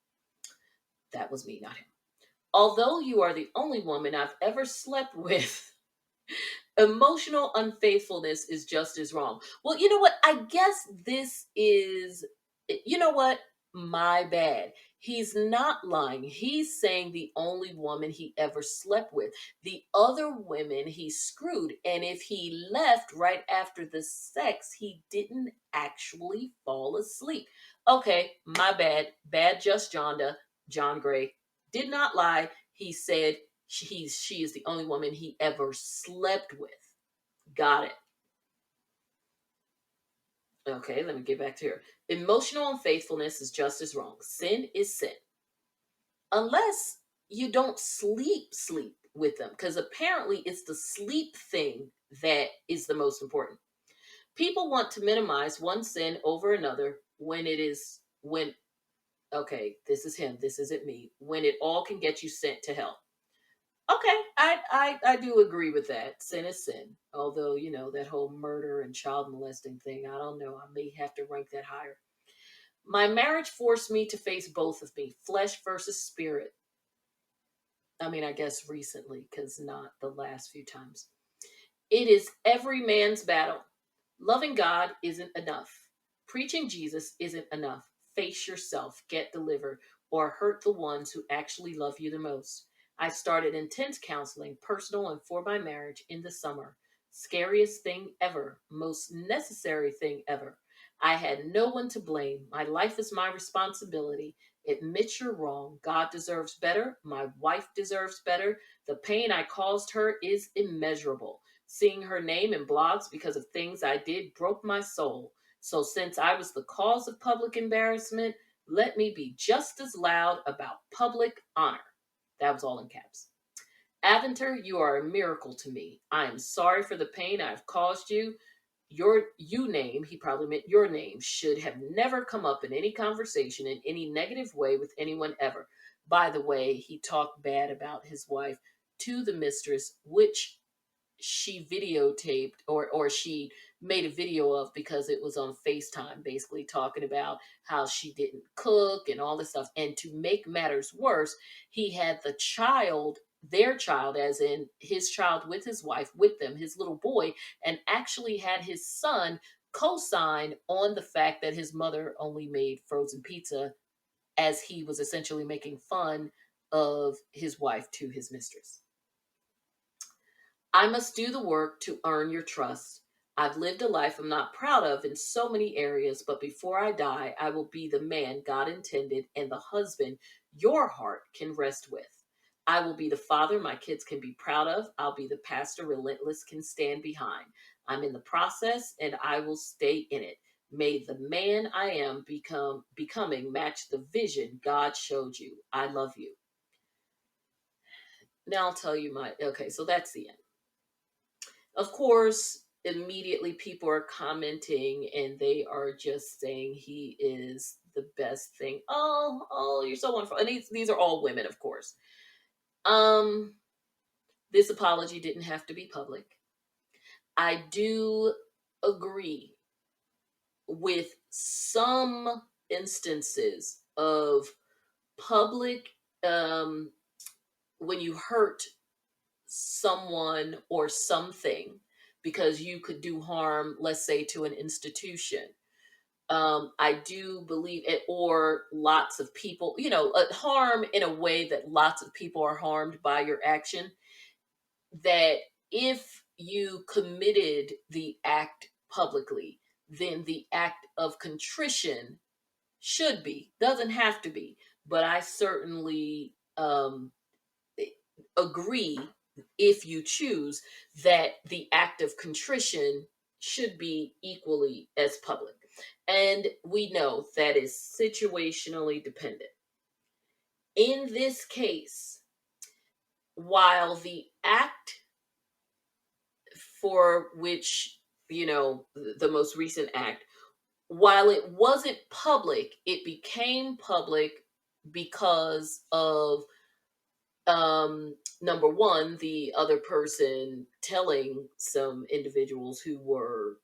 that was me, not him. Although you are the only woman I've ever slept with, emotional unfaithfulness is just as wrong. Well, you know what? I guess this is, you know what? My bad. He's not lying. He's saying the only woman he ever slept with. The other women he screwed. And if he left right after the sex, he didn't actually fall asleep. Okay, my bad. Bad just Johnda. John Gray did not lie. He said she is the only woman he ever slept with. Got it. Okay, let me get back to here. Emotional unfaithfulness is just as wrong. Sin is sin. Unless you don't sleep with them, because apparently it's the sleep thing that is the most important. People want to minimize one sin over another when it is when okay, this is him, this isn't me. When it all can get you sent to hell. Okay, I do agree with that. Sin is sin. Although, that whole murder and child molesting thing, I don't know. I may have to rank that higher. My marriage forced me to face both of me, flesh versus spirit. I mean, I guess recently, because not the last few times. It is every man's battle. Loving God isn't enough. Preaching Jesus isn't enough. Face yourself, get delivered, or hurt the ones who actually love you the most. I started intense counseling, personal and for my marriage, in the summer. Scariest thing ever, most necessary thing ever. I had no one to blame. My life is my responsibility. Admit you're wrong. God deserves better. My wife deserves better. The pain I caused her is immeasurable. Seeing her name in blogs because of things I did broke my soul. So, since I was the cause of public embarrassment, let me be just as loud about public honor. That was all in caps. Aventer, you are a miracle to me. I am sorry for the pain I've caused you. You name, he probably meant your name, should have never come up in any conversation in any negative way with anyone ever. By the way, he talked bad about his wife to the mistress, which she videotaped or she made a video of because it was on FaceTime, basically talking about how she didn't cook and all this stuff. And to make matters worse, he had their child, as in his child with his wife, with them, his little boy, and actually had his son co-sign on the fact that his mother only made frozen pizza, as he was essentially making fun of his wife to his mistress. I must do the work to earn your trust. I've lived a life I'm not proud of in so many areas, but before I die, I will be the man God intended and the husband your heart can rest with. I will be the father my kids can be proud of. I'll be the pastor relentless can stand behind. I'm in the process and I will stay in it. May the man I am becoming match the vision God showed you. I love you. Now I'll tell you okay, so that's the end. Of course, immediately people are commenting and they are just saying he is the best thing. Oh, you're so wonderful. And these are all women, of course. Um, this apology didn't have to be public. I do agree with some instances of public, when you hurt someone or something because you could do harm, let's say, to an institution. I do believe it, or lots of people, harm in a way that lots of people are harmed by your action. That if you committed the act publicly, then the act of contrition should be, doesn't have to be, but I certainly agree, if you choose, that the act of contrition should be equally as public. And we know that is situationally dependent. In this case, while the act for which, the most recent act, while it wasn't public, it became public because of, number one, the other person telling some individuals who were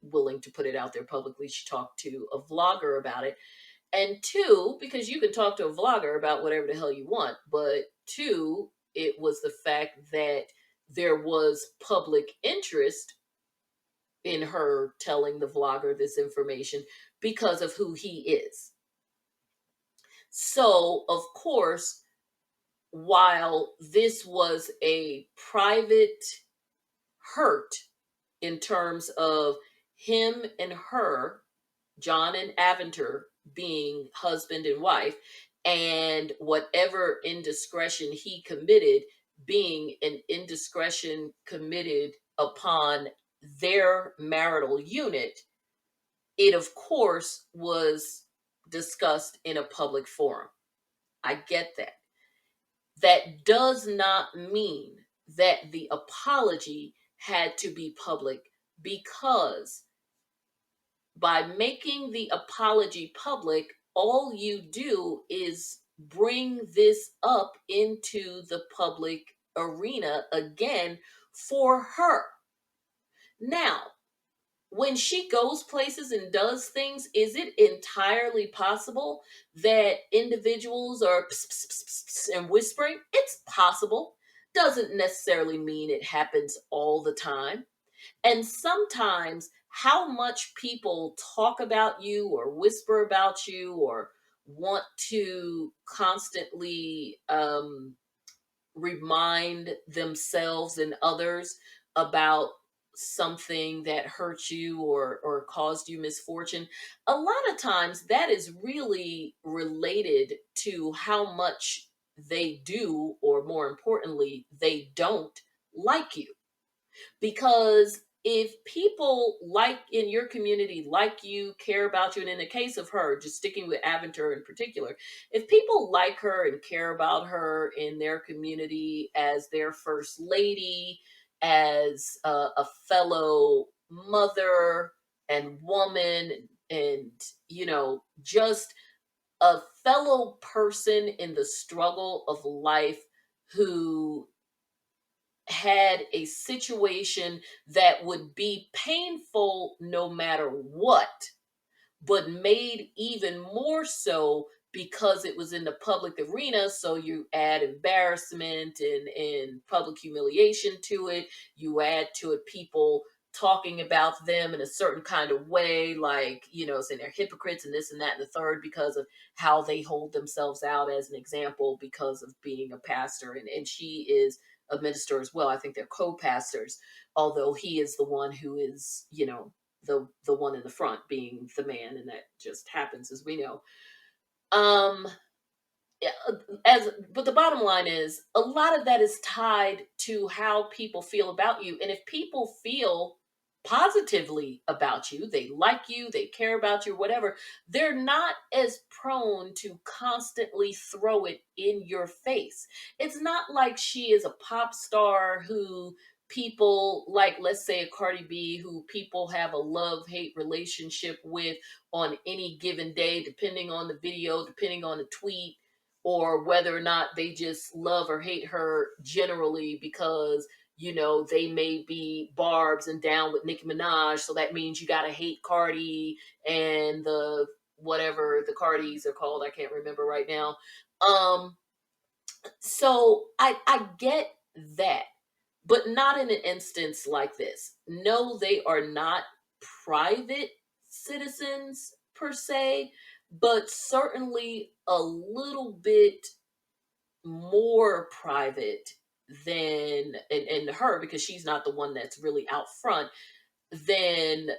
willing to put it out there publicly. She talked to a vlogger about it. And two, because you can talk to a vlogger about whatever the hell you want, but two, it was the fact that there was public interest in her telling the vlogger this information because of who he is. So, of course, while this was a private hurt in terms of him and her, John and Aventer, being husband and wife, and whatever indiscretion he committed being an indiscretion committed upon their marital unit, it of course was discussed in a public forum. I get that. That does not mean that the apology had to be public, because by making the apology public, all you do is bring this up into the public arena again for her. Now, when she goes places and does things, is it entirely possible that individuals are pss, pss, pss, pss, and whispering? It's possible. Doesn't necessarily mean it happens all the time. And sometimes how much people talk about you or whisper about you or want to constantly remind themselves and others about something that hurt you or caused you misfortune, a lot of times that is really related to how much they do, or more importantly, they don't like you. Because if people like in your community like you, care about you, and in the case of her, just sticking with Aventer in particular, if people like her and care about her in their community as their first lady, as a fellow mother and woman, and just a fellow person in the struggle of life, who had a situation that would be painful no matter what, but made even more so because it was in the public arena. So you add embarrassment and public humiliation to it. You add to it people talking about them in a certain kind of way, like, saying they're hypocrites and this and that and the third, because of how they hold themselves out as an example because of being a pastor. And she is a minister as well. I think they're co-pastors, although he is the one who is, the one in the front being the man, and that just happens, as we know. Yeah, but the bottom line is, a lot of that is tied to how people feel about you. And if people feel positively about you, they like you, they care about you, whatever, they're not as prone to constantly throw it in your face. It's not like she is a pop star who people like, let's say a Cardi B, who people have a love-hate relationship with on any given day, depending on the video, depending on the tweet, or whether or not they just love or hate her generally because, they may be Barb's and down with Nicki Minaj. So that means you got to hate Cardi and the whatever the Cardis are called. I can't remember right now. So I get that. but not in an instance like this. No, they are not private citizens per se, but certainly a little bit more private than and her, because she's not the one that's really out front, than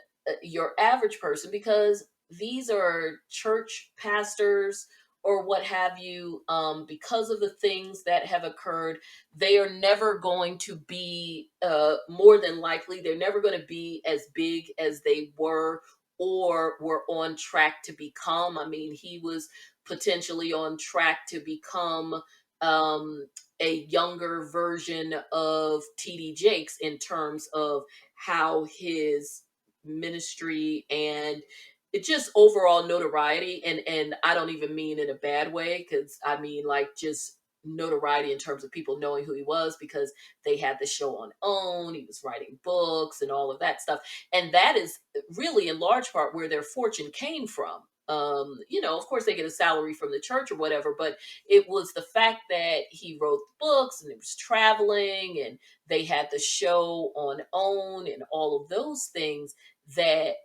your average person, because these are church pastors or what have you. Because of the things that have occurred, they are never going to be, more than likely they're never going to be as big as they were or were on track to become. I mean, he was potentially on track to become, um, a younger version of TD Jakes in terms of how his ministry and it just overall notoriety, and I don't even mean in a bad way, because I mean like just notoriety in terms of people knowing who he was, because they had the show on OWN, he was writing books and all of that stuff, and that is really in large part where their fortune came from. Of course they get a salary from the church or whatever, but it was the fact that he wrote books and it was traveling and they had the show on OWN and all of those things that,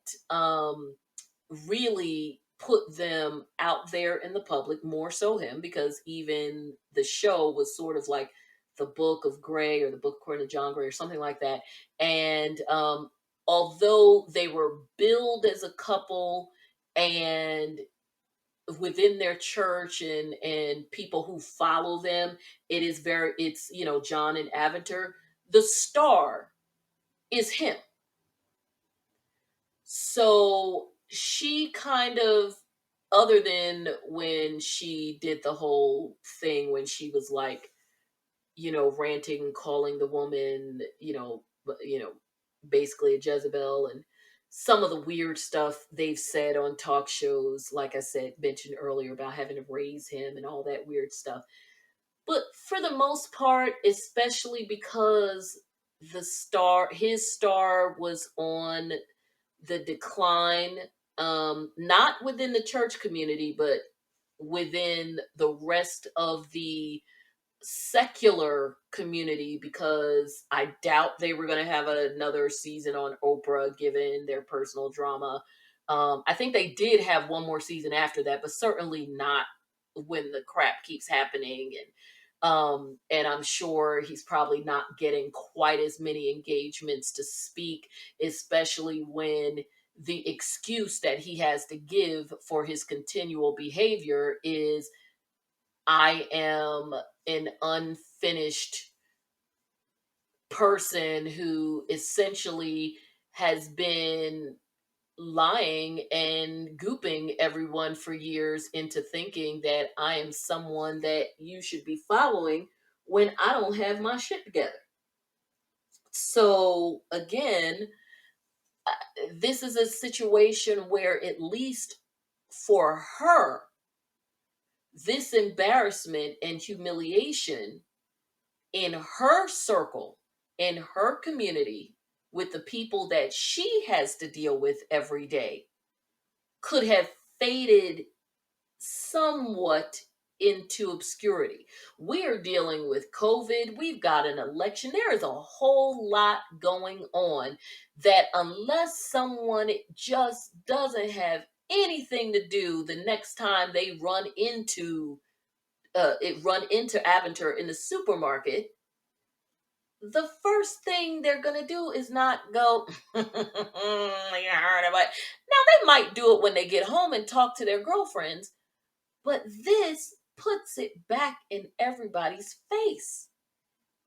really put them out there in the public, more so him, because even the show was sort of like the Book of Gray or the Book according to John Gray or something like that. And although they were billed as a couple and within their church and people who follow them, it's John and Aventer, the star is him. So she kind of, other than when she did the whole thing when she was like, ranting, calling the woman, basically a Jezebel, and some of the weird stuff they've said on talk shows, like I said, mentioned earlier about having to raise him and all that weird stuff. But for the most part, especially because his star was on the decline, not within the church community, but within the rest of the secular community, because I doubt they were going to have another season on Oprah given their personal drama. I think they did have one more season after that, but certainly not when the crap keeps happening. And I'm sure he's probably not getting quite as many engagements to speak, especially when the excuse that he has to give for his continual behavior is, I am an unfinished person who essentially has been lying and gooping everyone for years into thinking that I am someone that you should be following when I don't have my shit together. So again, this is a situation where, at least for her, this embarrassment and humiliation in her circle, in her community, with the people that she has to deal with every day, could have faded somewhat into obscurity. We're dealing with COVID, we've got an election, there is a whole lot going on that, unless someone just doesn't have anything to do the next time they run into Aventer in the supermarket, the first thing they're gonna do is not go, you heard about it. Now they might do it when they get home and talk to their girlfriends, but this puts it back in everybody's face.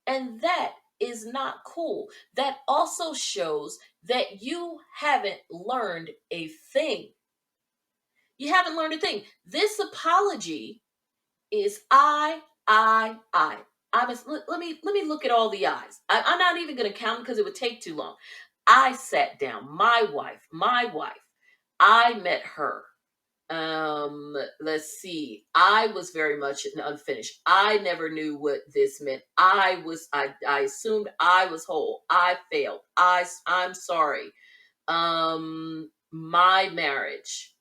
And that is not cool. That also shows that you haven't learned a thing. You haven't learned a thing. This apology is I. Let me look at all the I's. I'm not even going to count them because it would take too long. I sat down. My wife. I met her. Let's see. I was very much unfinished. I never knew what this meant. I assumed I was whole. I failed. I'm sorry. My marriage.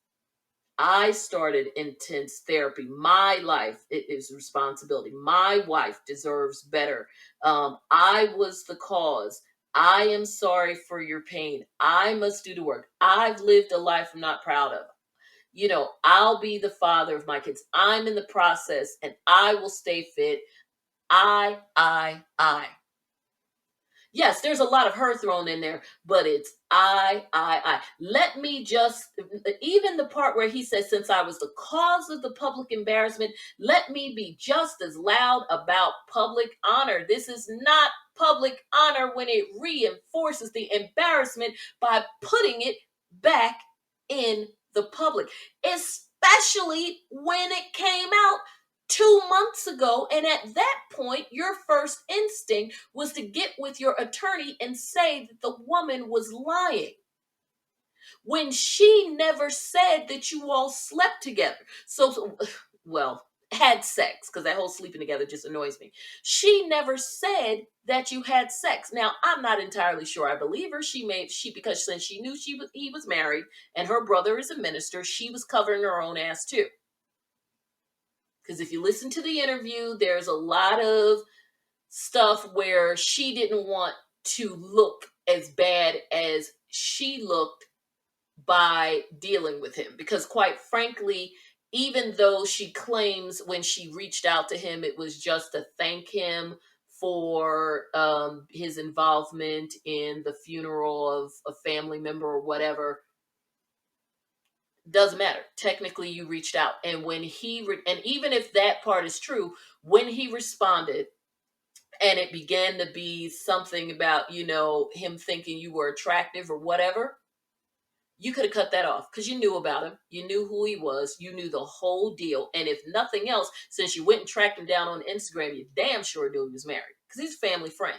I started intense therapy. My life, it is responsibility. My wife deserves better. I was the cause. I am sorry for your pain. I must do the work. I've lived a life I'm not proud of. I'll be the father of my kids. I'm in the process and I will stay fit. I. Yes, there's a lot of her thrown in there, but it's I. Let me just, even the part where he says, since I was the cause of the public embarrassment, let me be just as loud about public honor. This is not public honor when it reinforces the embarrassment by putting it back in the public, especially when it came out 2 months ago. And at that point, your first instinct was to get with your attorney and say that the woman was lying when she never said that you all slept together. Well, had sex, because that whole sleeping together just annoys me. She never said that you had sex. Now, I'm not entirely sure I believe her. Because since she knew he was married and her brother is a minister, she was covering her own ass too. Because if you listen to the interview, there's a lot of stuff where she didn't want to look as bad as she looked by dealing with him. Because quite frankly, even though she claims when she reached out to him, it was just to thank him for his involvement in the funeral of a family member or whatever, doesn't matter. Technically, you reached out. And when and even if that part is true, when he responded, and it began to be something about, him thinking you were attractive or whatever, you could have cut that off because you knew about him. You knew who he was. You knew the whole deal. And if nothing else, since you went and tracked him down on Instagram, you damn sure knew he was married because he's a family friend.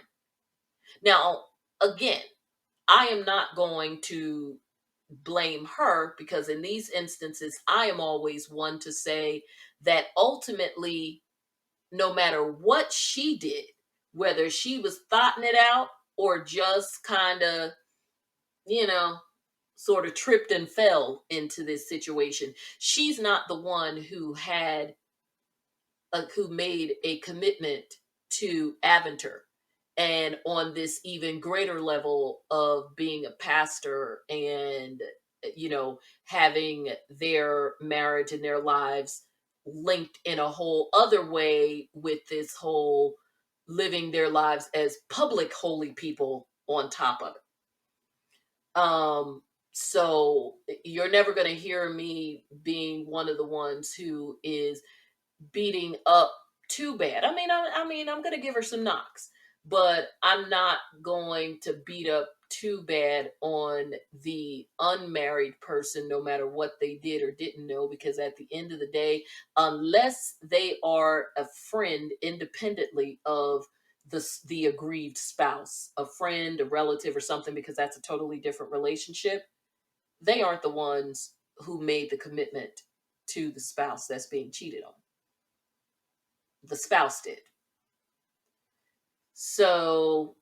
Now, again, I am not going to blame her, because in these instances, I am always one to say that ultimately, no matter what she did, whether she was thoughting it out or just kind of, you know, sort of tripped and fell into this situation, she's not the one who made a commitment to Aventer. And on this even greater level of being a pastor and, having their marriage and their lives linked in a whole other way with this whole living their lives as public holy people on top of it. So you're never going to hear me being one of the ones who is beating up too bad. I'm going to give her some knocks, but I'm not going to beat up too bad on the unmarried person, no matter what they did or didn't know, because at the end of the day, unless they are a friend independently of the aggrieved spouse, a friend, a relative, or something, because that's a totally different relationship, they aren't the ones who made the commitment to the spouse that's being cheated on. The spouse did. So,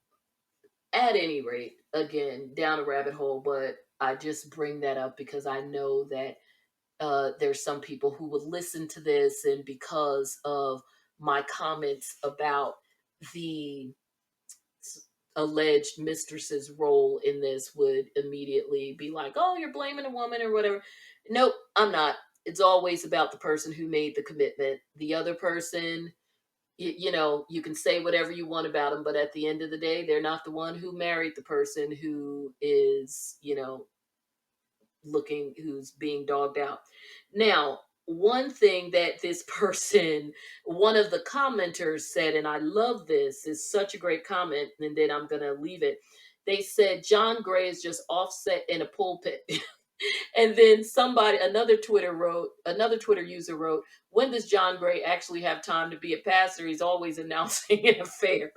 at any rate, again, down a rabbit hole, but I just bring that up because I know that there's some people who would listen to this, and because of my comments about the alleged mistress's role in this, would immediately be like, oh, you're blaming a woman or whatever. Nope, I'm not. It's always about the person who made the commitment. The other person, you can say whatever you want about them, but at the end of the day, they're not the one who married the person who is, who's being dogged out. Now, one thing that this person, one of the commenters said, and I love this, is such a great comment, and then I'm going to leave it. They said, John Gray is just offset in a pulpit. And then another Twitter user wrote, when does John Gray actually have time to be a pastor? He's always announcing an affair.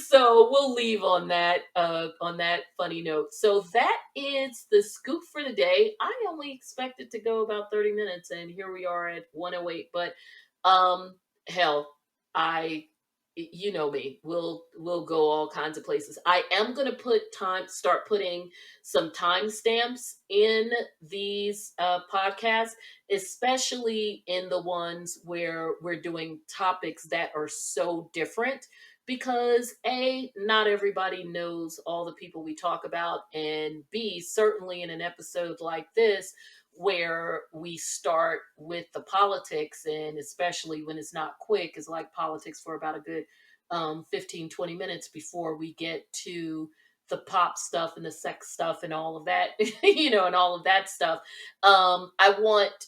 So we'll leave on that funny note. So that is the scoop for the day. I only expected to go about 30 minutes, and here we are at 108. But hell, you know me, we'll go all kinds of places. I am going to start putting some timestamps in these podcasts, especially in the ones where we're doing topics that are so different, because A, not everybody knows all the people we talk about, and B, certainly in an episode like this where we start with the politics, and especially when it's not quick, is like politics for about a good 15-20 minutes before we get to the pop stuff and the sex stuff and all of that, and all of that stuff. I want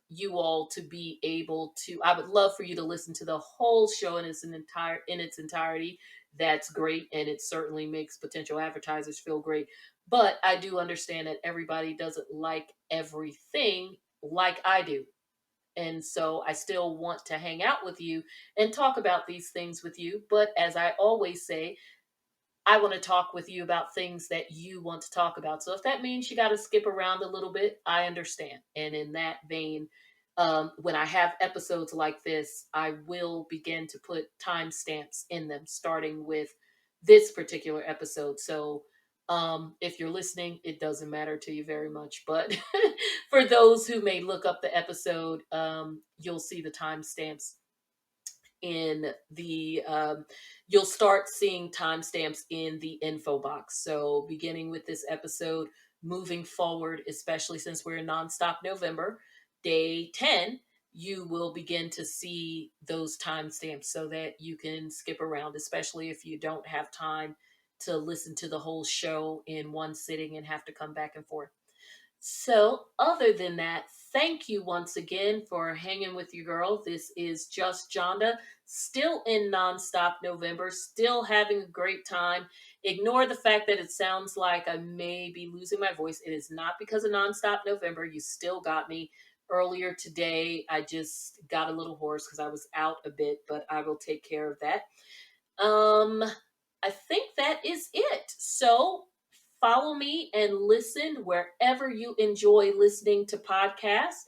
you all to be able to, I would love for you to listen to the whole show in its entirety. That's great, and it certainly makes potential advertisers feel great. But I do understand that everybody doesn't like everything like I do. And so I still want to hang out with you and talk about these things with you. But as I always say, I want to talk with you about things that you want to talk about. So if that means you got to skip around a little bit, I understand. And in that vein, when I have episodes like this, I will begin to put timestamps in them, starting with this particular episode. So if you're listening, it doesn't matter to you very much. But for those who may look up the episode, you'll see the timestamps in the you'll start seeing timestamps in the info box. So beginning with this episode, moving forward, especially since we're in nonstop November, day 10, you will begin to see those timestamps so that you can skip around, especially if you don't have time to listen to the whole show in one sitting and have to come back and forth. So, other than that, thank you once again for hanging with your girl. This is Just Johnda, still in nonstop November, still having a great time. Ignore the fact that it sounds like I may be losing my voice. It is not because of nonstop November. You still got me. Earlier today, I just got a little hoarse because I was out a bit, but I will take care of that. I think that is it. So follow me and listen wherever you enjoy listening to podcasts.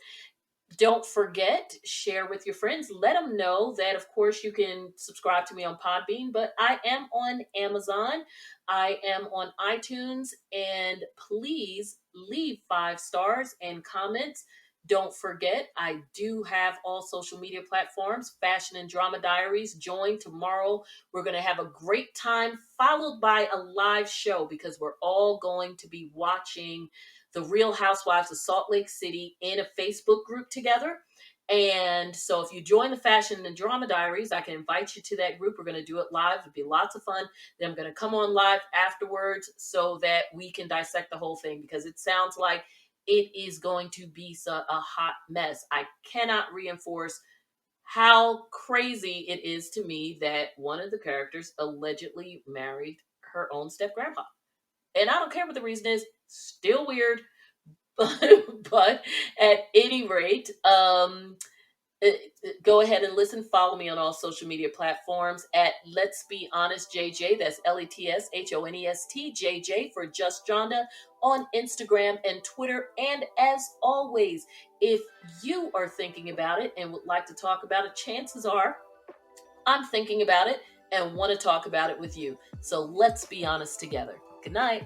Don't forget, share with your friends. Let them know that, of course, you can subscribe to me on Podbean, but I am on Amazon. I am on iTunes, and please leave 5 stars and comments. Don't forget, I do have all social media platforms, Fashion and Drama Diaries. Join tomorrow. We're going to have a great time, followed by a live show, because we're all going to be watching the Real Housewives of Salt Lake City in a Facebook group together. And so if you join the Fashion and Drama Diaries, I can invite you to that group. We're going to do it live. It'll be lots of fun. Then I'm going to come on live afterwards so that we can dissect the whole thing, because it sounds like it is going to be a hot mess. I cannot reinforce how crazy it is to me that one of the characters allegedly married her own step-grandpa. And I don't care what the reason is, still weird. But at any rate, go ahead and listen. Follow me on all social media platforms at Let's Be Honest JJ. That's LETSHONEST JJ for Just Johnda on Instagram and Twitter. And as always, if you are thinking about it and would like to talk about it, chances are I'm thinking about it and want to talk about it with you. So let's be honest together. Good night.